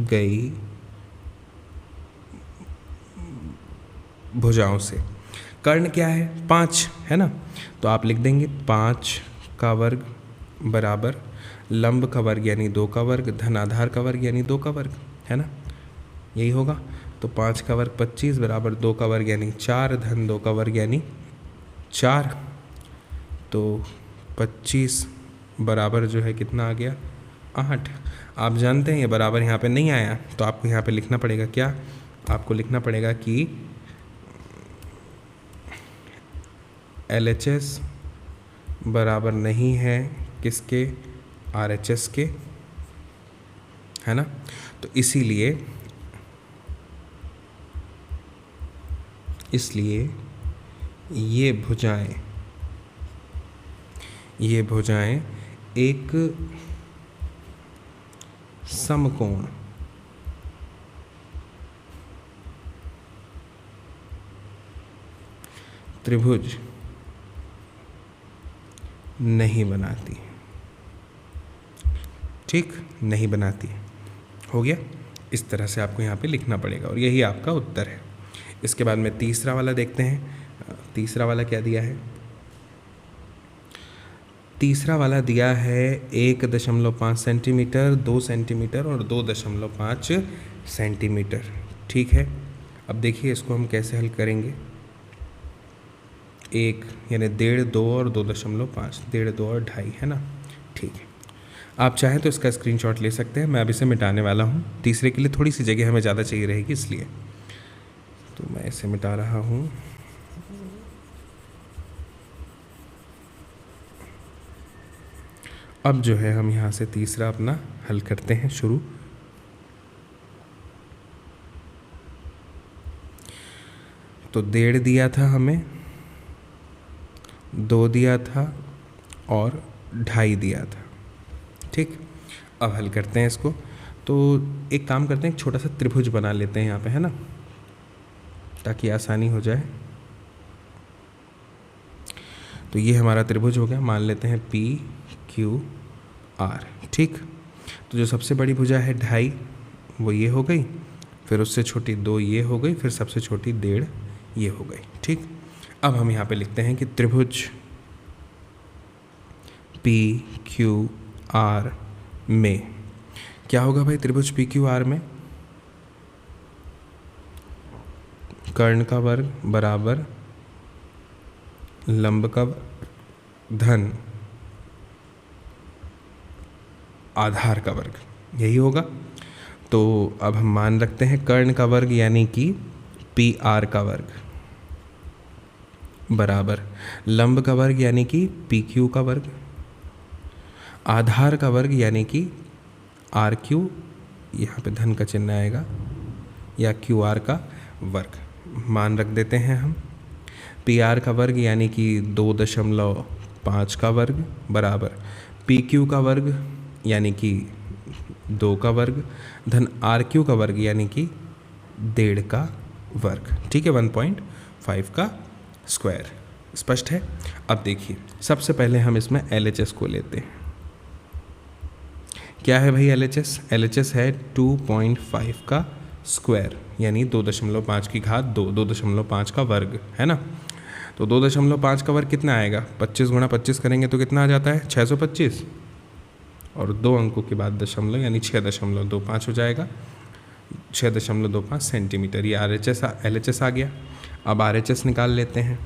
गई भुजाओं से कर्ण क्या है, 5 है ना, तो आप लिख देंगे 5 का वर्ग बराबर लंब का वर्ग यानी 2 का वर्ग धन आधार का वर्ग यानी 2 का वर्ग, है ना, यही होगा। तो 5 का वर्ग 25 बराबर 2 का वर्ग यानी 4 धन 2 का वर्ग यानी 4, तो 25 बराबर जो है कितना आ गया, 8। आप जानते हैं ये बराबर यहाँ पे नहीं आया, तो आपको यहाँ पे लिखना पड़ेगा क्या, आपको लिखना पड़ेगा कि LHS बराबर नहीं है किसके, RHS के, है ना। तो इसीलिए ये भुजाएं एक समकोण त्रिभुज नहीं बनाती। ठीक, नहीं बनाती। हो गया, इस तरह से आपको यहाँ पे लिखना पड़ेगा और यही आपका उत्तर है। इसके बाद में तीसरा वाला देखते हैं। तीसरा वाला क्या दिया है, तीसरा वाला दिया है 1.5 सेंटीमीटर, 2 सेंटीमीटर और 2.5 सेंटीमीटर। ठीक है, अब देखिए इसको हम कैसे हल करेंगे। 1 यानी 1.5, 2 और 2.5, 1.5, 2 और 2.5, है ना। ठीक है, आप चाहें तो इसका स्क्रीनशॉट ले सकते हैं। मैं अब इसे मिटाने वाला हूँ। तीसरे के लिए थोड़ी सी जगह हमें ज़्यादा चाहिए रहेगी, इसलिए तो मैं इसे मिटा रहा हूँ। अब जो है हम यहाँ से तीसरा अपना हल करते हैं शुरू। तो 1.5 दिया था हमें, 2 दिया था और 2.5 दिया था। ठीक, अब हल करते हैं इसको। तो एक काम करते हैं, एक छोटा सा त्रिभुज बना लेते हैं यहाँ पे, है ना, ताकि आसानी हो जाए। तो ये हमारा त्रिभुज हो गया, मान लेते हैं पी क्यू आर। ठीक, तो जो सबसे बड़ी भुजा है 2.5 वो ये हो गई, फिर उससे छोटी 2 ये हो गई, फिर सबसे छोटी 1.5 ये हो गई। ठीक, अब हम यहाँ पे लिखते हैं कि त्रिभुज पी क्यू आर में क्या होगा भाई? त्रिभुज पी क्यू आर में कर्ण का वर्ग बराबर लंब का धन आधार का वर्ग, यही होगा। तो अब हम मान रखते हैं कर्ण का वर्ग यानी कि पी आर का वर्ग बराबर लंब का वर्ग यानी कि पी क्यू का वर्ग, आधार का वर्ग यानी कि आर क्यू, यहाँ पे धन का चिन्ह आएगा, या क्यू आर का वर्ग। मान रख देते हैं हम। पी आर का वर्ग यानी कि 2.5 का वर्ग बराबर पी क्यू का वर्ग यानी कि 2 का वर्ग धन आर क्यू का वर्ग यानी कि 1.5 का वर्ग। ठीक है, 1.5 का स्क्वायर। स्पष्ट है? अब देखिए, सबसे पहले हम इसमें LHS को लेते हैं। क्या है भाई LHS? LHS है 2.5 का स्क्वायर यानी 2.5 की घात 2, 2.5 का वर्ग, है ना। तो 2.5 का वर्ग कितना आएगा? 25 गुणा 25 करेंगे तो कितना आ जाता है? 625, और 2 अंकों के बाद दशमलव यानी 6.25 हो जाएगा, 6.25 सेंटीमीटर। ये LHS आ गया। अब RHS निकाल लेते हैं।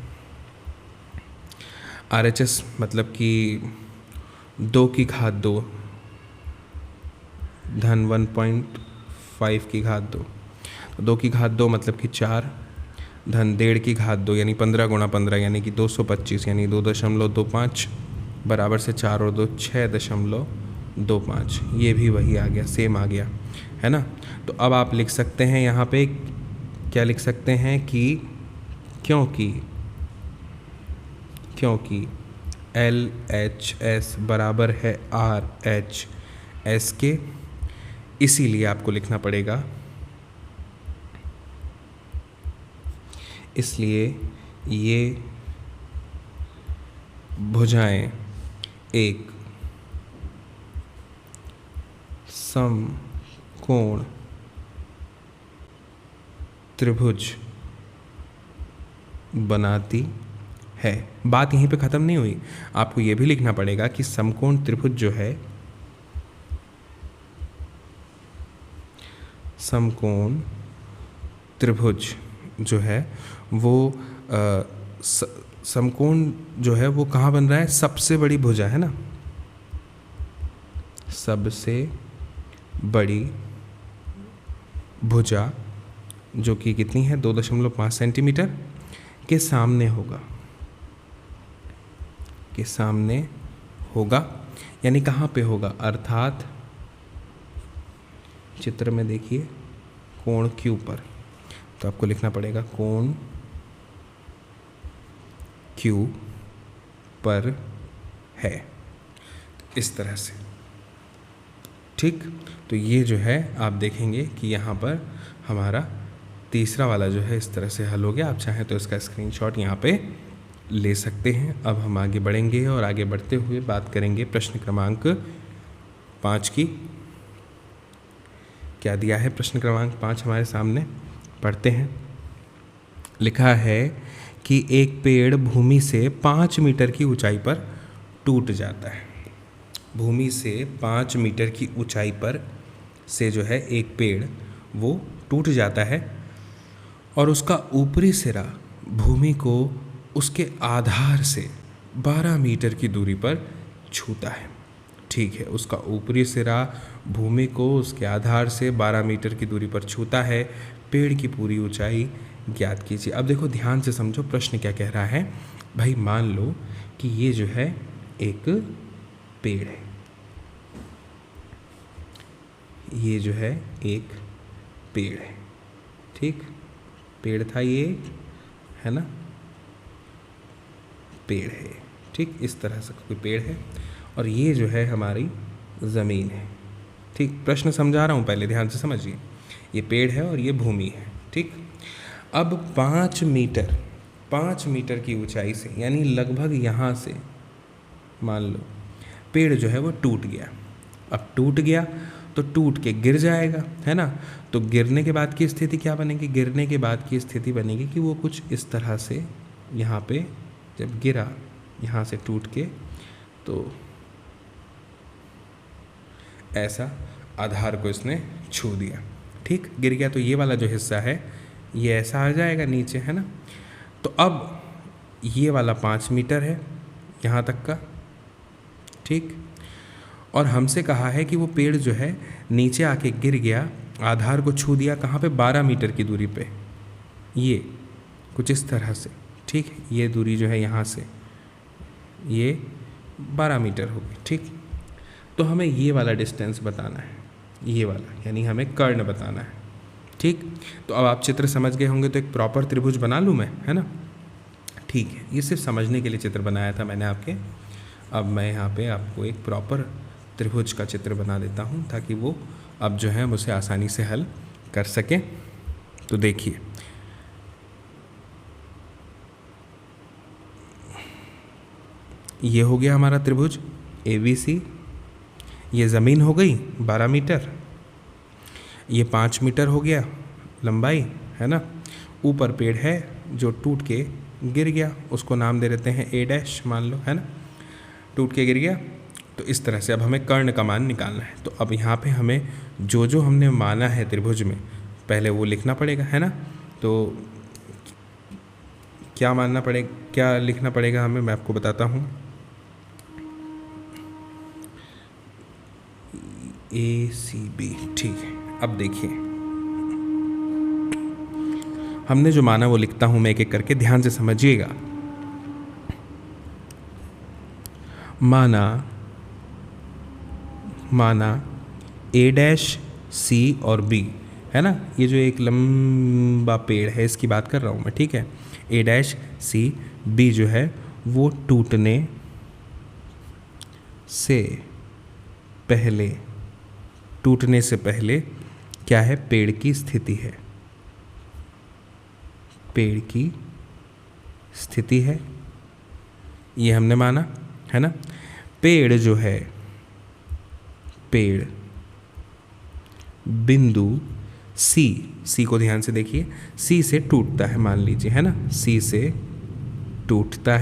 RHS मतलब कि 2 की घात 2 धन 1.5 की घात 2, 2 की घात 2 मतलब कि 4 धन 1.5 की घात 2 यानी 15 गुणा 15 यानी कि 225 यानी 2.25 बराबर से 4 और 2 6.25। ये भी वही आ गया, सेम आ गया, है ना। तो अब आप लिख सकते हैं यहाँ पे, क्या लिख सकते हैं कि क्योंकि LHS बराबर है RHS के, इसीलिए आपको लिखना पड़ेगा, इसलिए ये भुजाएं एक समकोण त्रिभुज बनाती है। बात यहीं पे ख़त्म नहीं हुई, आपको ये भी लिखना पड़ेगा कि समकोण त्रिभुज जो है, समकोण त्रिभुज जो है वो समकोण जो है वो कहाँ बन रहा है? सबसे बड़ी भुजा, है ना, सबसे बड़ी भुजा जो कि कितनी है? 2.5 सेंटीमीटर के सामने होगा, के सामने होगा यानी कहाँ पे होगा? अर्थात चित्र में देखिए कोण Q पर, तो आपको लिखना पड़ेगा कोण Q पर है, इस तरह से। ठीक, तो ये जो है आप देखेंगे कि यहाँ पर हमारा तीसरा वाला जो है इस तरह से हल हो गया। आप चाहें तो इसका स्क्रीनशॉट यहाँ पे ले सकते हैं। अब हम आगे बढ़ेंगे और आगे बढ़ते हुए बात करेंगे प्रश्न क्रमांक 5 की। क्या दिया है प्रश्न क्रमांक 5 हमारे सामने? पढ़ते हैं। लिखा है कि एक पेड़ भूमि से 5 मीटर की ऊंचाई पर टूट जाता है। भूमि से 5 मीटर की ऊंचाई पर से जो है एक पेड़ वो टूट जाता है और उसका ऊपरी सिरा भूमि को उसके आधार से 12 मीटर की दूरी पर छूता है। ठीक है, उसका ऊपरी सिरा भूमि को उसके आधार से 12 मीटर की दूरी पर छूता है। पेड़ की पूरी ऊंचाई ज्ञात कीजिए। अब देखो ध्यान से समझो प्रश्न क्या कह रहा है। भाई मान लो कि ये जो है एक पेड़ है, ये जो है एक पेड़ है, ठीक, पेड़ था ये, है ना, पेड़ है, ठीक, इस तरह से कोई पेड़ है और ये जो है हमारी ज़मीन है, ठीक। प्रश्न समझा रहा हूँ, पहले ध्यान से समझिए। ये पेड़ है और ये भूमि है, ठीक। अब 5 मीटर की ऊंचाई से, यानी लगभग यहाँ से मान लो पेड़ जो है वो टूट गया। अब टूट गया तो टूट के गिर जाएगा, है ना। तो गिरने के बाद की स्थिति क्या बनेगी? गिरने के बाद की स्थिति बनेगी कि वो कुछ इस तरह से यहाँ पे जब गिरा, यहाँ से टूट के, तो ऐसा आधार को इसने छू दिया, ठीक, गिर गया। तो ये वाला जो हिस्सा है ये ऐसा आ जाएगा नीचे, है ना। तो अब ये वाला 5 मीटर है यहाँ तक का, ठीक। और हमसे कहा है कि वो पेड़ जो है नीचे आके गिर गया, आधार को छू दिया, कहाँ पे? 12 मीटर की दूरी पे, ये कुछ इस तरह से, ठीक। ये दूरी जो है यहाँ से ये 12 मीटर होगी, ठीक। तो हमें ये वाला डिस्टेंस बताना है, ये वाला, यानी हमें कर्ण बताना है, ठीक। तो अब आप चित्र समझ गए होंगे, तो एक प्रॉपर त्रिभुज बना लूँ मैं, है ना, ठीक है। ये सिर्फ समझने के लिए चित्र बनाया था मैंने आपके। अब मैं यहाँ पे आपको एक प्रॉपर त्रिभुज का चित्र बना देता हूँ ताकि वो अब जो है मुझे आसानी से हल कर सकें। तो देखिए, ये हो गया हमारा त्रिभुज ABC। ये ज़मीन हो गई 12 मीटर, ये 5 मीटर हो गया लंबाई, है ना। ऊपर पेड़ है जो टूट के गिर गया, उसको नाम दे देते हैं A' मान लो, है ना, टूट के गिर गया। तो इस तरह से अब हमें कर्ण का मान निकालना है। तो अब यहाँ पे हमें जो जो हमने माना है त्रिभुज में पहले वो लिखना पड़ेगा, है ना। तो क्या मानना पड़ेगा, क्या लिखना पड़ेगा हमें, मैं आपको बताता हूँ। ACB, ठीक है। अब देखिए हमने जो माना वो लिखता हूँ मैं एक एक करके, ध्यान से समझिएगा। माना A', C और B, है ना। ये जो एक लंबा पेड़ है इसकी बात कर रहा हूँ मैं, ठीक है। A', C, B जो है वो टूटने से पहले क्या है? पेड़ की स्थिति है, पेड़ की स्थिति है, ये हमने माना, है ना। पेड़ जो है, पेड़ बिंदु C को ध्यान से देखिए, C से टूटता है मान लीजिए, है ना, C से टूटता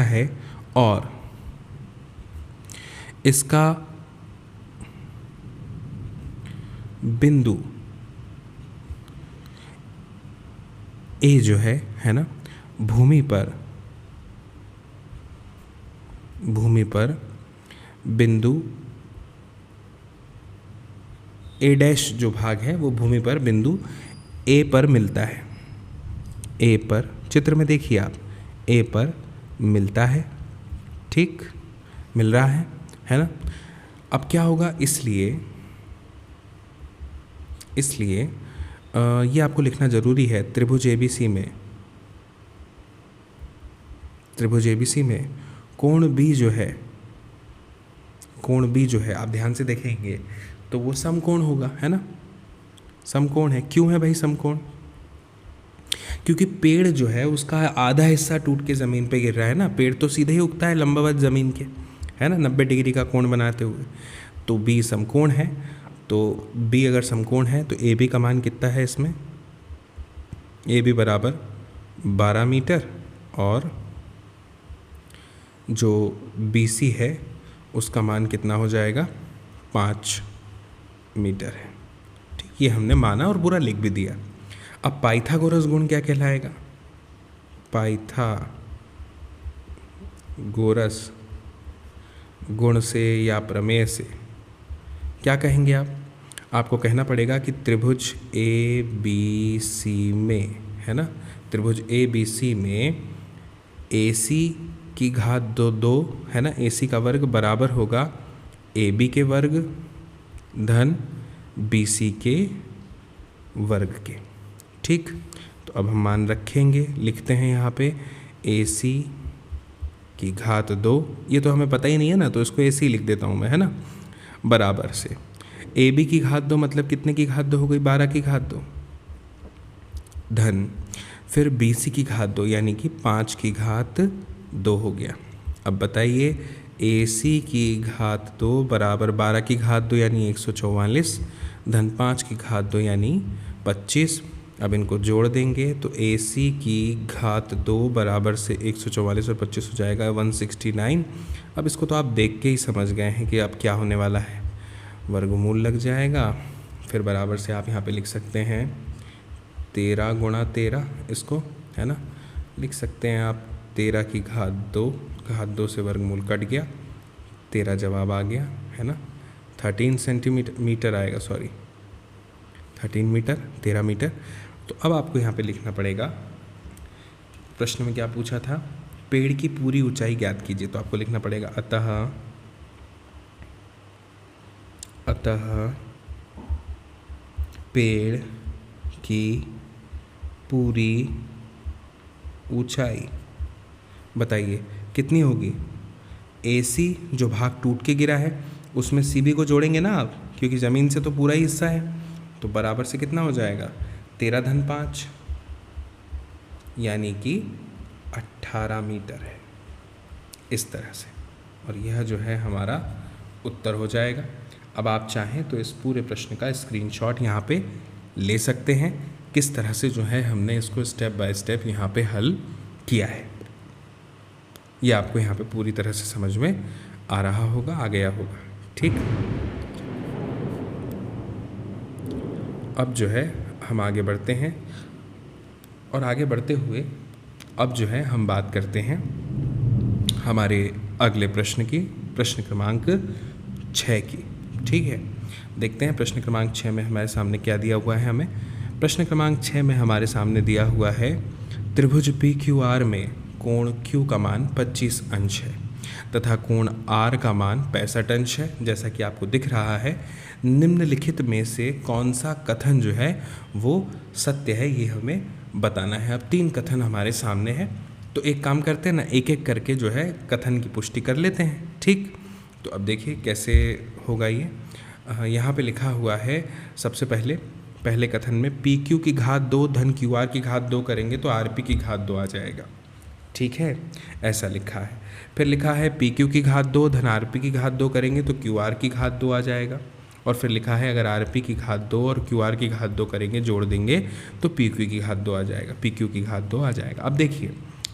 है और इसका बिंदु A जो है ना, भूमि पर बिंदु A' जो भाग है वो भूमि पर बिंदु A पर मिलता है, A पर, चित्र में देखिए आप, A पर मिलता है, ठीक, मिल रहा है ना। अब क्या होगा, इसलिए ये आपको लिखना ज़रूरी है। त्रिभुज ABC में कोण B जो है आप ध्यान से देखेंगे तो वो समकोण होगा, है ना, समकोण है। क्यों है भाई समकोण? क्योंकि पेड़ जो है उसका आधा हिस्सा टूट के ज़मीन पे गिर रहा है ना। पेड़ तो सीधे ही उगता है लंबवत ज़मीन के, है ना, 90 डिग्री का कोण बनाते हुए। तो B समकोण है, तो B अगर समकोण है तो AB का मान कितना है इसमें? AB बराबर 12 मीटर और जो BC है उसका मान कितना हो जाएगा? 5 मीटर है, ठीक। ये हमने माना और पूरा लिख भी दिया। अब पाइथागोरस गुण क्या कहलाएगा? गोरस, गुण से या प्रमेय से क्या कहेंगे आप? आपको कहना पड़ेगा कि त्रिभुज ए बी सी में, है ना, त्रिभुज ए बी सी में ए सी की घात दो है ना, ए सी का वर्ग बराबर होगा ए बी के वर्ग धन बी सी के वर्ग के। ठीक, तो अब हम मान रखेंगे, लिखते हैं यहाँ पे ए सी की घात 2, ये तो हमें पता ही नहीं है ना, तो इसको ए सी लिख देता हूँ मैं, है ना, बराबर से ए बी की घात 2 मतलब कितने की घात 2 हो गई? 12 की घात 2 धन फिर बी सी की घात 2 यानी कि 5 की घात 2 हो गया। अब बताइए ए सी की घात 2 बराबर 12 की घात 2 यानी 144 धन 5 की घात 2 यानी 25। अब इनको जोड़ देंगे तो ए सी की घात 2 बराबर से 144 और 25 हो जाएगा 169। अब इसको तो आप देख के ही समझ गए हैं कि अब क्या होने वाला है, वर्गमूल लग जाएगा। फिर बराबर से आप यहाँ पे लिख सकते हैं 13 गुणा 13, इसको है ना लिख सकते हैं आप 13 की घात 2 से वर्गमूल कट गया, 13 जवाब आ गया, है ना, 13 सेंटीमीटर आएगा, सॉरी 13 मीटर, 13 मीटर। तो अब आपको यहाँ पे लिखना पड़ेगा, प्रश्न में क्या पूछा था, पेड़ की पूरी ऊंचाई ज्ञात कीजिए। तो आपको लिखना पड़ेगा अतः पेड़ की पूरी ऊंचाई बताइए कितनी होगी? AC जो भाग टूट के गिरा है उसमें CB को जोड़ेंगे ना आप, क्योंकि ज़मीन से तो पूरा ही हिस्सा है, तो बराबर से कितना हो जाएगा 13 धन 5 यानी कि 18 मीटर है, इस तरह से। और यह जो है हमारा उत्तर हो जाएगा। अब आप चाहें तो इस पूरे प्रश्न का स्क्रीनशॉट यहाँ पे ले सकते हैं, किस तरह से जो है हमने इसको स्टेप बाय स्टेप यहाँ पे हल किया है। ये आपको यहाँ पे पूरी तरह से समझ में आ रहा होगा, आ गया होगा। ठीक, अब जो है हम आगे बढ़ते हैं, और आगे बढ़ते हुए अब जो है हम बात करते हैं हमारे अगले प्रश्न की, प्रश्न क्रमांक 6 की। ठीक है, देखते हैं प्रश्न क्रमांक 6 में हमारे सामने क्या दिया हुआ है। हमें प्रश्न क्रमांक 6 में हमारे सामने दिया हुआ है त्रिभुज PQR में कोण Q का मान 25 अंश है तथा कोण R का मान 65 अंश है। जैसा कि आपको दिख रहा है, निम्नलिखित में से कौन सा कथन जो है वो सत्य है, ये हमें बताना है। अब 3 कथन हमारे सामने हैं, तो एक काम करते हैं ना, एक एक करके जो है कथन की पुष्टि कर लेते हैं। ठीक, तो अब देखिए कैसे होगा ये। यहाँ पे लिखा हुआ है सबसे पहले कथन में PQ की घात 2 धन QR की घात 2 करेंगे तो RP की घात 2 आ जाएगा। ठीक है, ऐसा लिखा है। फिर लिखा है PQ की घात 2 धन RP की घात 2 करेंगे तो QR की घात 2 आ जाएगा। और फिर लिखा है अगर RP की घात 2 और QR की घात 2 करेंगे, जोड़ देंगे तो PQ की घात 2 आ जाएगा, PQ की घात 2 आ जाएगा। अब देखिए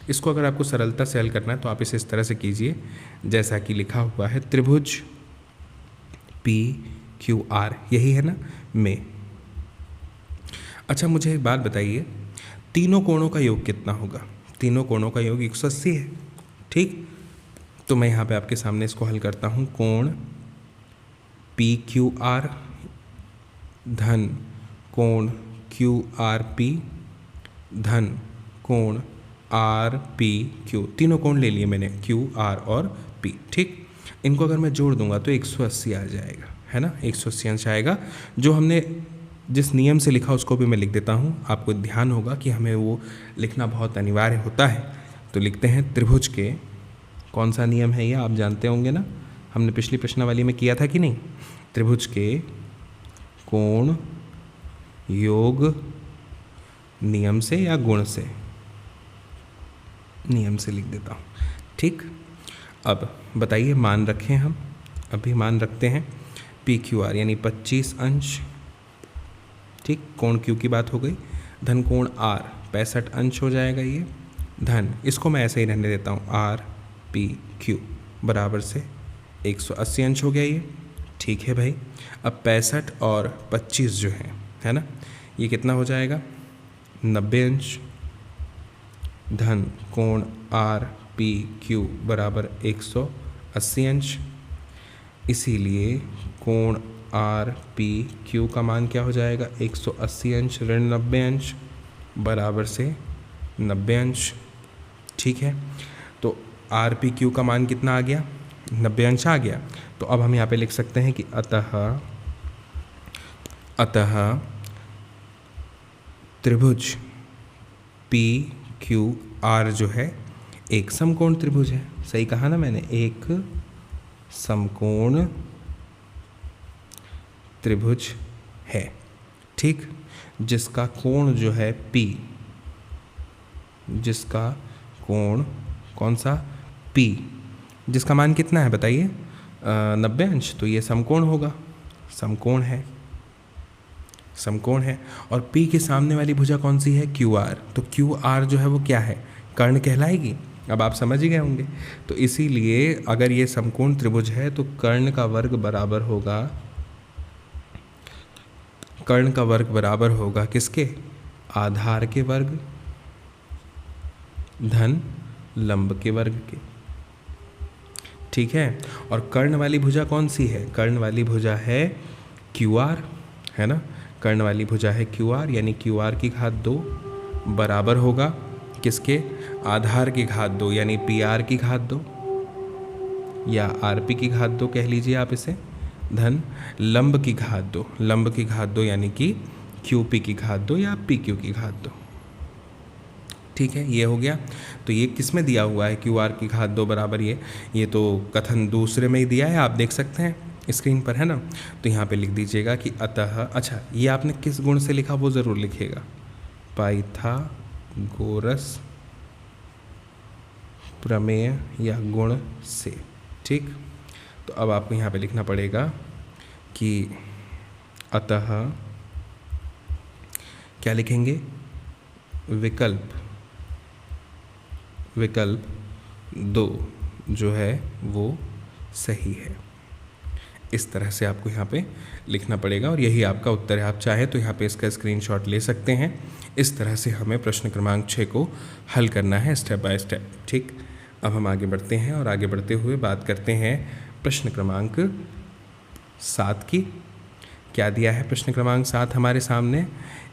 इसको अगर आपको सरलता से हल करना है तो आप इसे इस तरह से कीजिए जैसा कि लिखा हुआ है त्रिभुज PQR, यही है ना में। अच्छा, मुझे एक बात बताइए, तीनों कोणों का योग कितना होगा? तीनों कोणों का योग 180 है। ठीक, तो मैं यहाँ पे आपके सामने इसको हल करता हूँ। कोण PQR धन कोण QRP धन कोण RPQ, तीनों कोण ले लिए मैंने, QR और P। ठीक, इनको अगर मैं जोड़ दूंगा तो 180 आ जाएगा, है ना, 180 अंश आएगा। जो हमने जिस नियम से लिखा उसको भी मैं लिख देता हूँ, आपको ध्यान होगा कि हमें वो लिखना बहुत अनिवार्य होता है। तो लिखते हैं त्रिभुज के, कौन सा नियम है ये आप जानते होंगे ना, हमने पिछली प्रश्नावली में किया था कि नहीं। त्रिभुज के कोण योग नियम से या गुण से, नियम से लिख देता हूँ। ठीक, अब बताइए मान रखें हम, अभी मान रखते हैं PQR यानी 25 अंश। ठीक, कोण Q की बात हो गई, धन कोण R 65 अंश हो जाएगा ये, धन इसको मैं ऐसे ही रहने देता हूँ RPQ बराबर से 180 अंश हो गया ये। ठीक है भाई, अब 65 और 25 जो है ना, ये कितना हो जाएगा 90 अंश, धन कोण पी क्यू बराबर 180 अंश। इसीलिए कोण आर पी क्यू का मान क्या हो जाएगा, 180 अंश ऋण 90 अंश बराबर से 90 अंश। ठीक है, तो आर पी क्यू का मान कितना आ गया, 90 अंश आ गया। तो अब हम यहाँ पे लिख सकते हैं कि अतः त्रिभुज पी क्यू आर जो है एक समकोण त्रिभुज है। सही कहा ना मैंने, एक समकोण त्रिभुज है। ठीक, जिसका कोण जो है P, जिसका कोण कौन सा, P, जिसका मान कितना है बताइए, 90 अंश। तो ये समकोण होगा, समकोण है, समकोण है। और P के सामने वाली भुजा कौन सी है, QR। तो QR जो है वो क्या है, कर्ण कहलाएगी। अब आप समझ ही गए होंगे। तो इसीलिए अगर ये समकोण त्रिभुज है तो कर्ण का वर्ग बराबर होगा, कर्ण का वर्ग बराबर होगा किसके, आधार के वर्ग धन लंब के वर्ग के। ठीक है, और कर्ण वाली भुजा कौन सी है, कर्ण वाली भुजा है QR, है ना। कर्ण वाली भुजा है QR, यानी QR की घात 2 बराबर होगा किसके, आधार की घात 2 यानी PR की घात 2 या RP की घात 2 कह लीजिए आप इसे, धन लंब की घात 2, लंब की घात 2 यानी कि QP की घात 2 या PQ की घात 2। ठीक है, ये हो गया। तो ये किस में दिया हुआ है, QR की घात 2 बराबर ये तो कथन दूसरे में ही दिया है, आप देख सकते हैं स्क्रीन पर, है ना। तो यहाँ पे लिख दीजिएगा कि अतः, अच्छा ये आपने किस गुण से लिखा वो ज़रूर लिखिएगा, पाइथागोरस प्रमेय या गुण से। ठीक, तो अब आपको यहाँ पे लिखना पड़ेगा कि अतः क्या लिखेंगे, विकल्प 2 जो है वो सही है। इस तरह से आपको यहाँ पे लिखना पड़ेगा और यही आपका उत्तर है। आप चाहे तो यहाँ पे इसका स्क्रीनशॉट ले सकते हैं। इस तरह से हमें प्रश्न क्रमांक 6 को हल करना है स्टेप बाय स्टेप। ठीक, अब हम आगे बढ़ते हैं और आगे बढ़ते हुए बात करते हैं प्रश्न क्रमांक 7 की। क्या दिया है प्रश्न क्रमांक 7 हमारे सामने,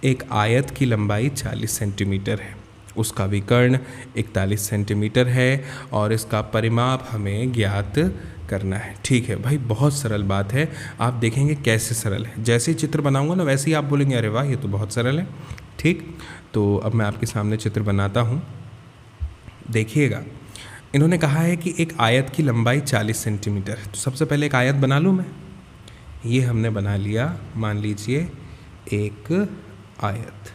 एक आयत की लंबाई 40 सेंटीमीटर है, उसका विकर्ण 41 सेंटीमीटर है और इसका परिमाप हमें ज्ञात करना है। ठीक है भाई, बहुत सरल बात है। आप देखेंगे कैसे सरल है, जैसे ही चित्र बनाऊंगा ना वैसे ही आप बोलेंगे अरे वाह ये तो बहुत सरल है। ठीक, तो अब मैं आपके सामने चित्र बनाता हूँ, देखिएगा। इन्होंने कहा है कि एक आयत की लंबाई 40 सेंटीमीटर है। तो सबसे पहले एक आयत बना लूँ मैं, ये हमने बना लिया। मान लीजिए एक आयत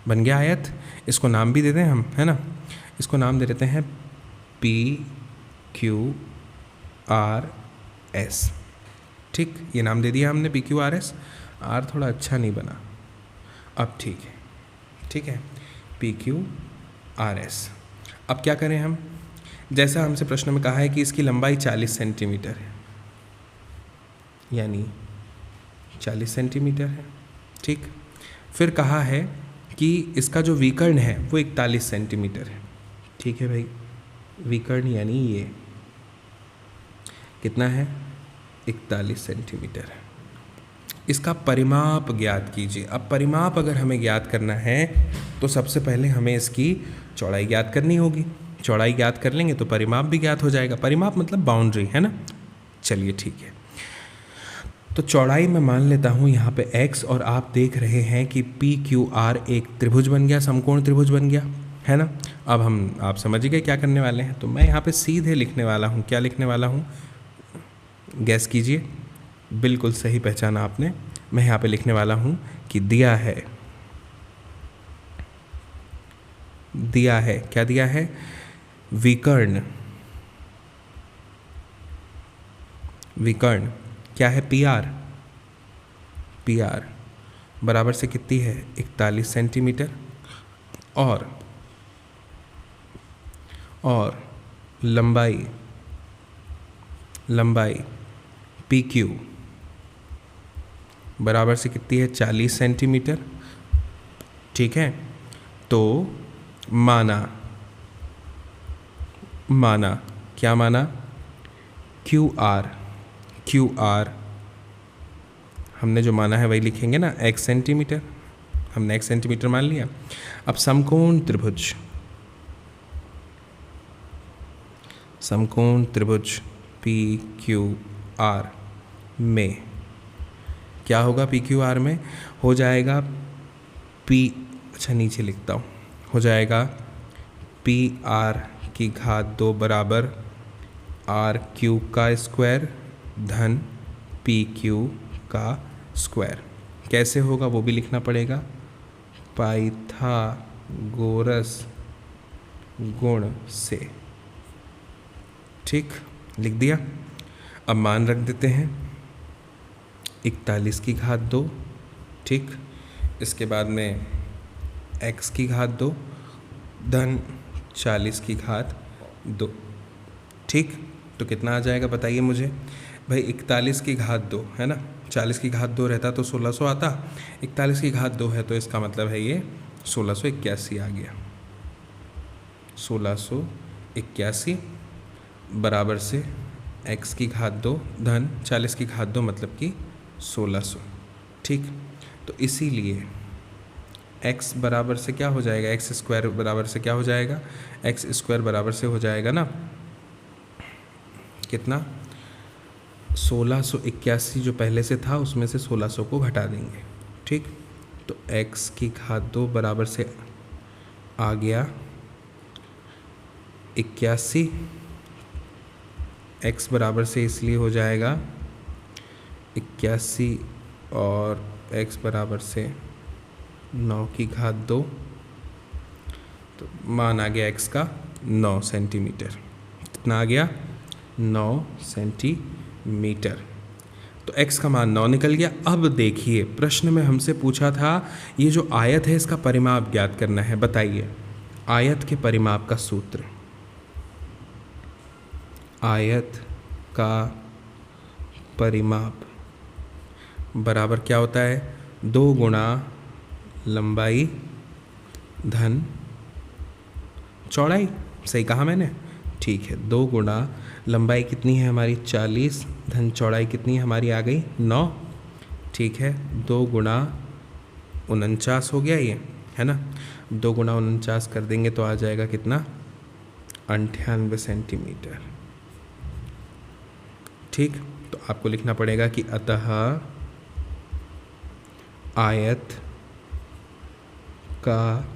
बन गया आयत, इसको नाम भी दे दें हम, है ना। इसको नाम दे देते हैं PQRS। ठीक, ये नाम दे दिया हमने PQRS। R थोड़ा अच्छा नहीं बना, अब ठीक है, ठीक है, PQRS। अब क्या करें हम, जैसा हमसे प्रश्न में कहा है कि इसकी लंबाई 40 सेंटीमीटर है, यानी 40 सेंटीमीटर है। ठीक, फिर कहा है कि इसका जो विकर्ण है वो 41 सेंटीमीटर है। ठीक है भाई, विकर्ण यानी ये कितना है, 41 सेंटीमीटर है। इसका परिमाप ज्ञात कीजिए। अब परिमाप अगर हमें ज्ञात करना है तो सबसे पहले हमें इसकी चौड़ाई ज्ञात करनी होगी। चौड़ाई ज्ञात कर लेंगे तो परिमाप भी ज्ञात हो जाएगा। परिमाप मतलब बाउंड्री, है ना। चलिए ठीक है, तो चौड़ाई मैं मान लेता हूँ यहाँ पे x, और आप देख रहे हैं कि PQR एक त्रिभुज बन गया, समकोण त्रिभुज बन गया, है ना। अब आप समझ गए क्या करने वाले हैं। तो मैं यहाँ पे सीधे लिखने वाला हूँ, क्या लिखने वाला हूँ, गैस कीजिए, बिल्कुल सही पहचाना आपने। मैं यहाँ पे लिखने वाला हूँ कि दिया है, क्या दिया है, विकर्ण क्या है, PR बराबर से कितनी है, 41 सेंटीमीटर, और लंबाई PQ बराबर से कितनी है, 40 सेंटीमीटर। ठीक है, तो माना माना, क्या माना? क्यू आर, क्यू आर हमने जो माना है वही लिखेंगे ना, x सेंटीमीटर, हमने x सेंटीमीटर मान लिया। अब समकोण त्रिभुज, समकोण त्रिभुज पी क्यू आर में क्या होगा? पी क्यू आर में हो जाएगा पी, अच्छा नीचे लिखता हूँ, हो जाएगा पी आर की घात 2 बराबर आर क्यूब का स्क्वायर धन पी क्यू का स्क्वायर। कैसे होगा वो भी लिखना पड़ेगा, पाइथागोरस गुण से। ठीक, लिख दिया। अब मान रख देते हैं 41 की घात 2, ठीक, इसके बाद में x की घात 2 धन 40 की घात 2, ठीक। तो कितना आ जाएगा बताइए मुझे भाई? 41 की घात 2 है ना, 40 की घात 2 रहता तो 1600 आता, 41 की घात 2 है तो इसका मतलब है ये 1681 आ गया। 1681 बराबर से x की घात 2 धन 40 की घात 2 मतलब कि 1600, ठीक। तो इसीलिए x बराबर से क्या हो जाएगा? एक्स स्क्वायर बराबर से क्या हो जाएगा? एक्स स्क्वायर बराबर से हो जाएगा ना कितना? 1681 जो पहले से था उसमें से 1600 को घटा देंगे, ठीक। तो x की घात 2 बराबर से आ गया 81, x बराबर से इसलिए हो जाएगा 81 और x बराबर से 9 की घात 2, तो मान आ गया x का 9 सेंटीमीटर। कितना आ गया? 9 सेंटीमीटर। तो x का मान 9 निकल गया। अब देखिए प्रश्न में हमसे पूछा था ये जो आयत है इसका परिमाप ज्ञात करना है। बताइए आयत के परिमाप का सूत्र। आयत का परिमाप बराबर क्या होता है? 2 गुणा लंबाई धन चौड़ाई। सही कहा मैंने? ठीक है, 2 गुणा लंबाई कितनी है हमारी? 40 धन चौड़ाई कितनी है हमारी? आ गई 9, ठीक है। 2 गुणा 49 हो गया ये, है ना। 2 गुणा 49 कर देंगे तो आ जाएगा कितना? 98 सेंटीमीटर, ठीक। तो आपको लिखना पड़ेगा कि अतः आयत का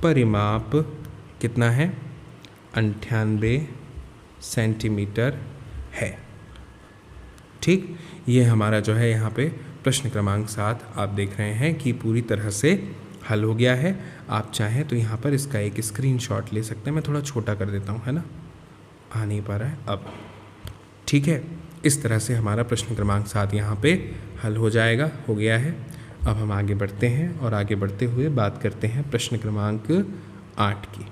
परिमाप कितना है? 98 सेंटीमीटर है, ठीक। ये हमारा जो है यहाँ पे प्रश्न क्रमांक 7 आप देख रहे हैं कि पूरी तरह से हल हो गया है। आप चाहें तो यहाँ पर इसका एक स्क्रीनशॉट ले सकते हैं। मैं थोड़ा छोटा कर देता हूँ, है ना, आ नहीं पा रहा है अब, ठीक है। इस तरह से हमारा प्रश्न क्रमांक 7 यहाँ पे हल हो जाएगा, हो गया है। अब हम आगे बढ़ते हैं और आगे बढ़ते हुए बात करते हैं प्रश्न क्रमांक 8 की।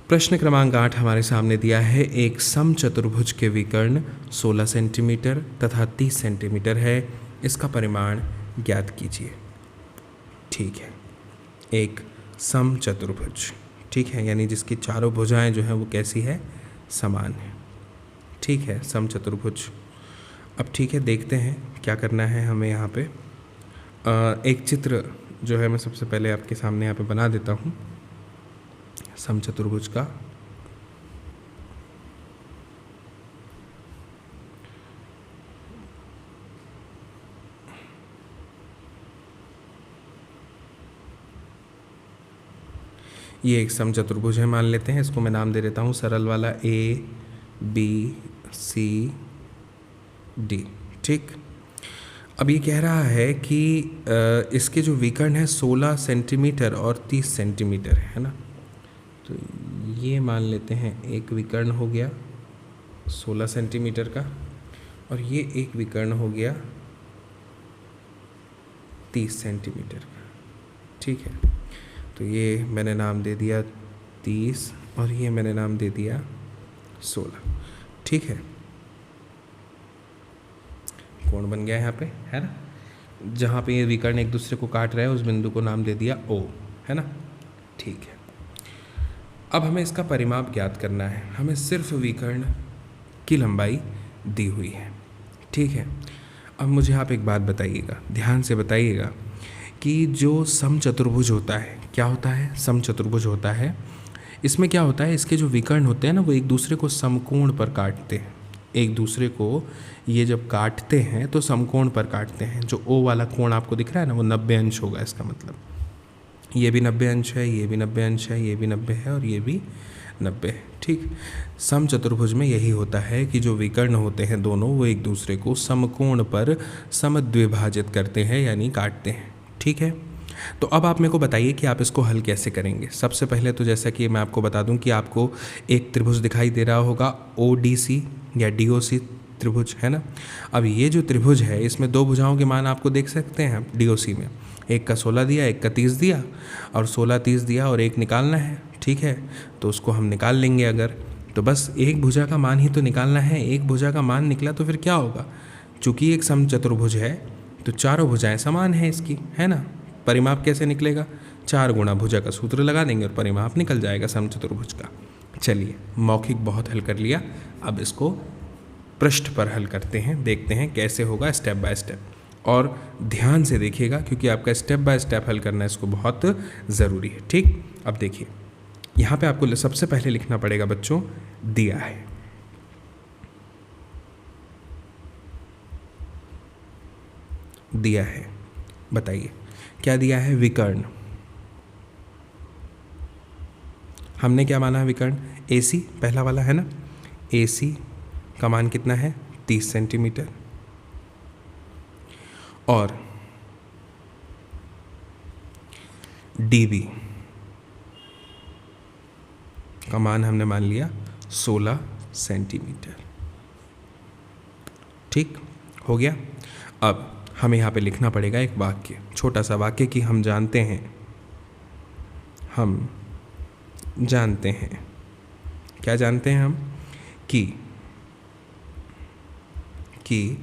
प्रश्न क्रमांक 8 हमारे सामने दिया है एक समचतुर्भुज के विकर्ण 16 सेंटीमीटर तथा 30 सेंटीमीटर है, इसका परिमाण ज्ञात कीजिए। ठीक है, एक समचतुर्भुज, ठीक है, यानी जिसकी चारों भुजाएं जो हैं वो कैसी है? समान है, ठीक है, समचतुर्भुज। अब ठीक है, देखते हैं क्या करना है हमें यहाँ पे। एक चित्र जो है मैं सबसे पहले आपके सामने यहाँ पे बना देता हूँ समचतुर्भुज का। ये एक समचतुर्भुज है, मान लेते हैं, इसको मैं नाम दे देता हूँ सरल वाला ABCD, ठीक। अब ये कह रहा है कि इसके जो विकर्ण है 16 सेंटीमीटर और 30 सेंटीमीटर है ना। तो ये मान लेते हैं एक विकर्ण हो गया 16 सेंटीमीटर का और ये एक विकर्ण हो गया 30 सेंटीमीटर का, ठीक है। तो ये मैंने नाम दे दिया 30 और ये मैंने नाम दे दिया 16, ठीक है। कोण बन गया यहाँ पे, है ना। जहाँ पे ये विकर्ण एक दूसरे को काट रहे हैं उस बिंदु को नाम दे दिया O, है ना। ठीक है, अब हमें इसका परिमाप ज्ञात करना है। हमें सिर्फ विकर्ण की लंबाई दी हुई है। ठीक है, अब मुझे आप एक बात बताइएगा, ध्यान से बताइएगा कि जो समचतुर्भुज होता है, क्या होता है? समचतुर्भुज होता है। इसमें क्या होता है, इसके जो विकर्ण होते हैं ना, वो एक दूसरे को समकोण पर काटते हैं। एक दूसरे को ये जब काटते हैं तो समकोण पर काटते हैं। जो ओ वाला कोण आपको दिख रहा है ना, वो 90 अंश होगा। इसका मतलब ये भी 90 अंश है, ये भी 90 अंश है, ये भी 90 है और ये भी 90 है। ठीक, समचतुर्भुज में यही होता है कि जो विकर्ण होते हैं दोनों, वो एक दूसरे को समकोण पर समद्विभाजित करते हैं, यानी काटते हैं। ठीक है, तो अब आप मेरे को बताइए कि आप इसको हल कैसे करेंगे। सबसे पहले तो जैसा कि मैं आपको बता दूं कि आपको एक त्रिभुज दिखाई दे रहा होगा, ODC या DOC त्रिभुज, है ना। अब ये जो त्रिभुज है, इसमें दो भुजाओं के मान आपको देख सकते हैं DOC में। एक का 16 दिया, एक का 30 दिया, और 16 30 दिया और एक निकालना है। ठीक है, तो उसको हम निकाल लेंगे। अगर तो बस एक भुजा का मान ही तो निकालना है। एक भुजा का मान निकला तो फिर क्या होगा, चूँकि एक समचतुर्भुज है तो चारों भुजाएं समान हैं इसकी, है ना। परिमाप कैसे निकलेगा, 4 गुणा भुजा का सूत्र लगा देंगे और परिमाप निकल जाएगा समचतुर्भुज का। चलिए, मौखिक बहुत हल कर लिया, अब इसको पृष्ठ पर हल करते हैं, देखते हैं कैसे होगा स्टेप बाय स्टेप। और ध्यान से देखिएगा क्योंकि आपका स्टेप बाय स्टेप हल करना इसको बहुत ज़रूरी है। ठीक, अब देखिए, यहाँ पे आपको सबसे पहले लिखना पड़ेगा बच्चों, दिया है। दिया है, बताइए क्या दिया है, विकर्ण। हमने क्या माना है विकर्ण, AC पहला वाला है ना। AC का मान कितना है, 30 सेंटीमीटर, और DB का मान हमने मान लिया 16 सेंटीमीटर। ठीक हो गया। अब हमें यहाँ पे लिखना पड़ेगा एक वाक्य, छोटा सा वाक्य कि हम जानते हैं क्या जानते हैं हम, कि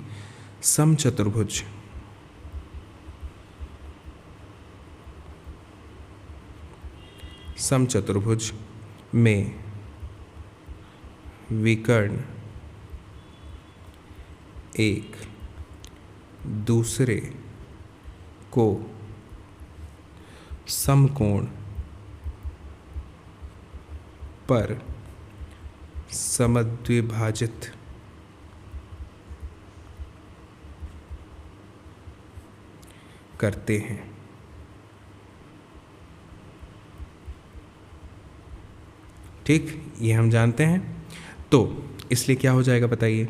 समचतुर्भुज में विकर्ण एक दूसरे को समकोण पर समद्विभाजित करते हैं। ठीक, ये हम जानते हैं, तो इसलिए क्या हो जाएगा बताइए।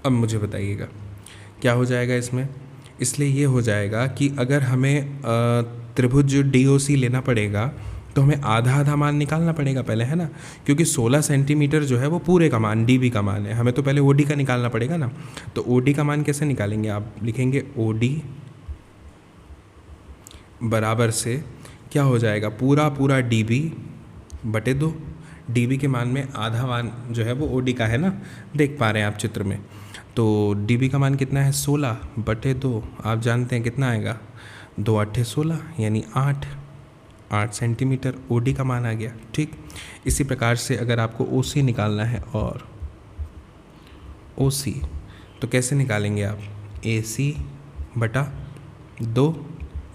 अब मुझे बताइएगा क्या हो जाएगा इसमें। इसलिए ये हो जाएगा कि अगर हमें त्रिभुज DOC लेना पड़ेगा तो हमें आधा आधा मान निकालना पड़ेगा पहले, है ना। क्योंकि 16 सेंटीमीटर जो है वो पूरे का मान, DB का मान है, हमें तो पहले OD का निकालना पड़ेगा ना। तो OD का मान कैसे निकालेंगे, आप लिखेंगे OD बराबर से क्या हो जाएगा, पूरा DB बटे 2। DB के मान में आधा मान जो है वो OD का है ना, देख पा रहे हैं आप चित्र में। तो DB का मान कितना है, 16 बटे 2। आप जानते हैं कितना आएगा, 2 8 16, यानी 8 सेंटीमीटर OD का मान आ गया। ठीक, इसी प्रकार से अगर आपको OC निकालना है और OC, तो कैसे निकालेंगे आप, AC बटा 2,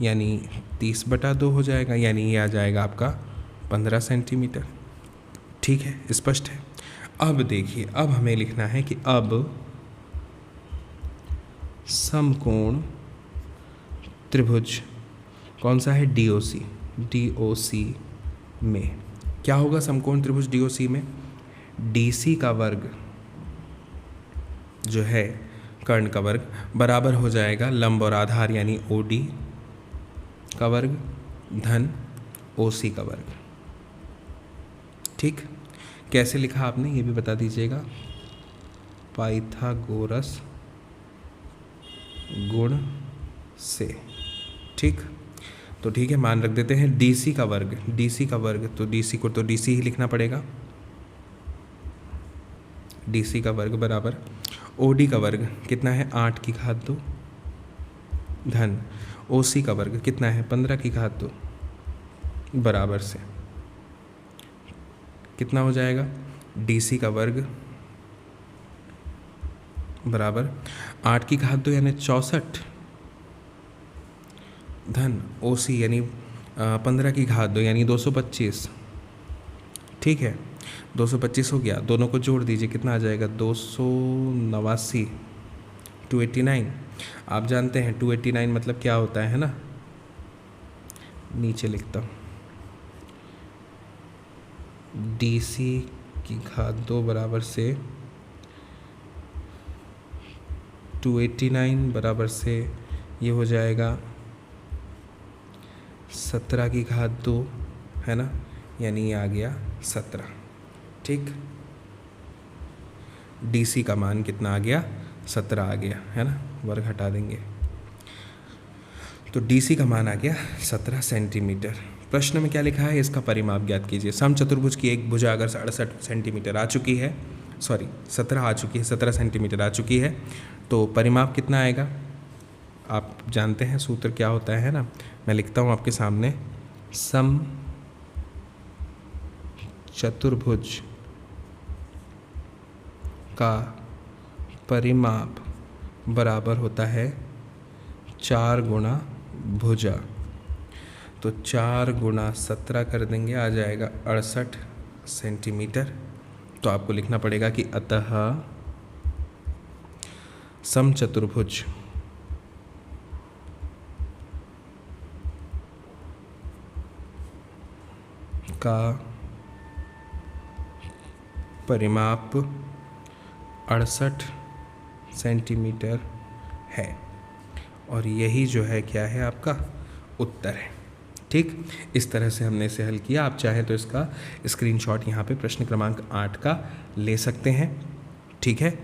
यानी 30 बटा 2 हो जाएगा, यानी ये आ जाएगा आपका 15 सेंटीमीटर। ठीक है, स्पष्ट है। अब देखिए, अब हमें लिखना है कि अब समकोण त्रिभुज कौन सा है, DOC में क्या होगा, समकोण त्रिभुज DOC में DC का वर्ग जो है, कर्ण का वर्ग, बराबर हो जाएगा लंब और आधार यानी OD का वर्ग धन OC का वर्ग। ठीक, कैसे लिखा आपने ये भी बता दीजिएगा, पाइथागोरस गुण से। ठीक, तो ठीक है, मान रख देते हैं DC का वर्ग, तो DC को तो DC ही लिखना पड़ेगा। DC का वर्ग बराबर OD का वर्ग कितना है, 8 की घात 2 धन OC का वर्ग कितना है 15 की घात 2 बराबर से कितना हो जाएगा DC का वर्ग बराबर 8 की घात 2 यानी 64 धन OC यानी 15 की घात 2 यानी 225। ठीक है 225 हो गया, दोनों को जोड़ दीजिए कितना आ जाएगा 289 289। आप जानते हैं 289 मतलब क्या होता है ना, नीचे लिखता हूँ DC की घात 2 बराबर से 289 बराबर से ये हो जाएगा 17 की घात 2 है ना, यानी ये आ गया 17। ठीक DC का मान कितना आ गया 17 आ गया है ना, वर्ग हटा देंगे तो DC का मान आ गया 17 सेंटीमीटर। प्रश्न में क्या लिखा है, इसका परिमाप ज्ञात कीजिए। समचतुर्भुज की एक भुजा अगर 68 सेंटीमीटर आ चुकी है, 17 आ चुकी है, 17 सेंटीमीटर आ चुकी है, तो परिमाप कितना आएगा आप जानते हैं, सूत्र क्या होता है ना, मैं लिखता हूँ आपके सामने। सम चतुर्भुज का परिमाप बराबर होता है 4 गुणा भुजा, तो 4 गुणा 17 कर देंगे, आ जाएगा 68 सेंटीमीटर। तो आपको लिखना पड़ेगा कि अतः समचतुर्भुज का परिमाप 68 सेंटीमीटर है, और यही जो है क्या है आपका उत्तर है। ठीक, इस तरह से हमने इसे हल किया। आप चाहें तो इसका स्क्रीनशॉट यहाँ पे प्रश्न क्रमांक 8 का ले सकते हैं। ठीक है,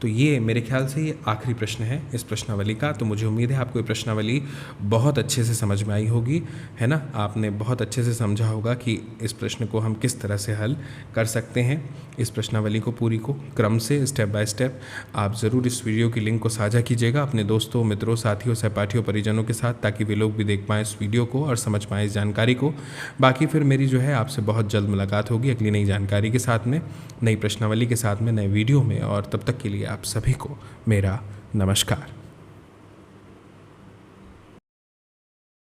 तो ये मेरे ख्याल से ये आखिरी प्रश्न है इस प्रश्नावली का। तो मुझे उम्मीद है आपको ये प्रश्नावली बहुत अच्छे से समझ में आई होगी, है ना, आपने बहुत अच्छे से समझा होगा कि इस प्रश्न को हम किस तरह से हल कर सकते हैं। इस प्रश्नावली को पूरी को क्रम से स्टेप बाय स्टेप आप ज़रूर इस वीडियो की लिंक को साझा कीजिएगा अपने दोस्तों, मित्रों, साथियों, सहपाठियों, परिजनों के साथ, ताकि वे लोग भी देख पाएँ इस वीडियो को और समझ पाएँ इस जानकारी को। बाकी फिर मेरी जो है आपसे बहुत जल्द मुलाकात होगी अगली नई जानकारी के साथ में, नई प्रश्नावली के साथ में, नए वीडियो में, और तब तक के लिए आप सभी को मेरा नमस्कार।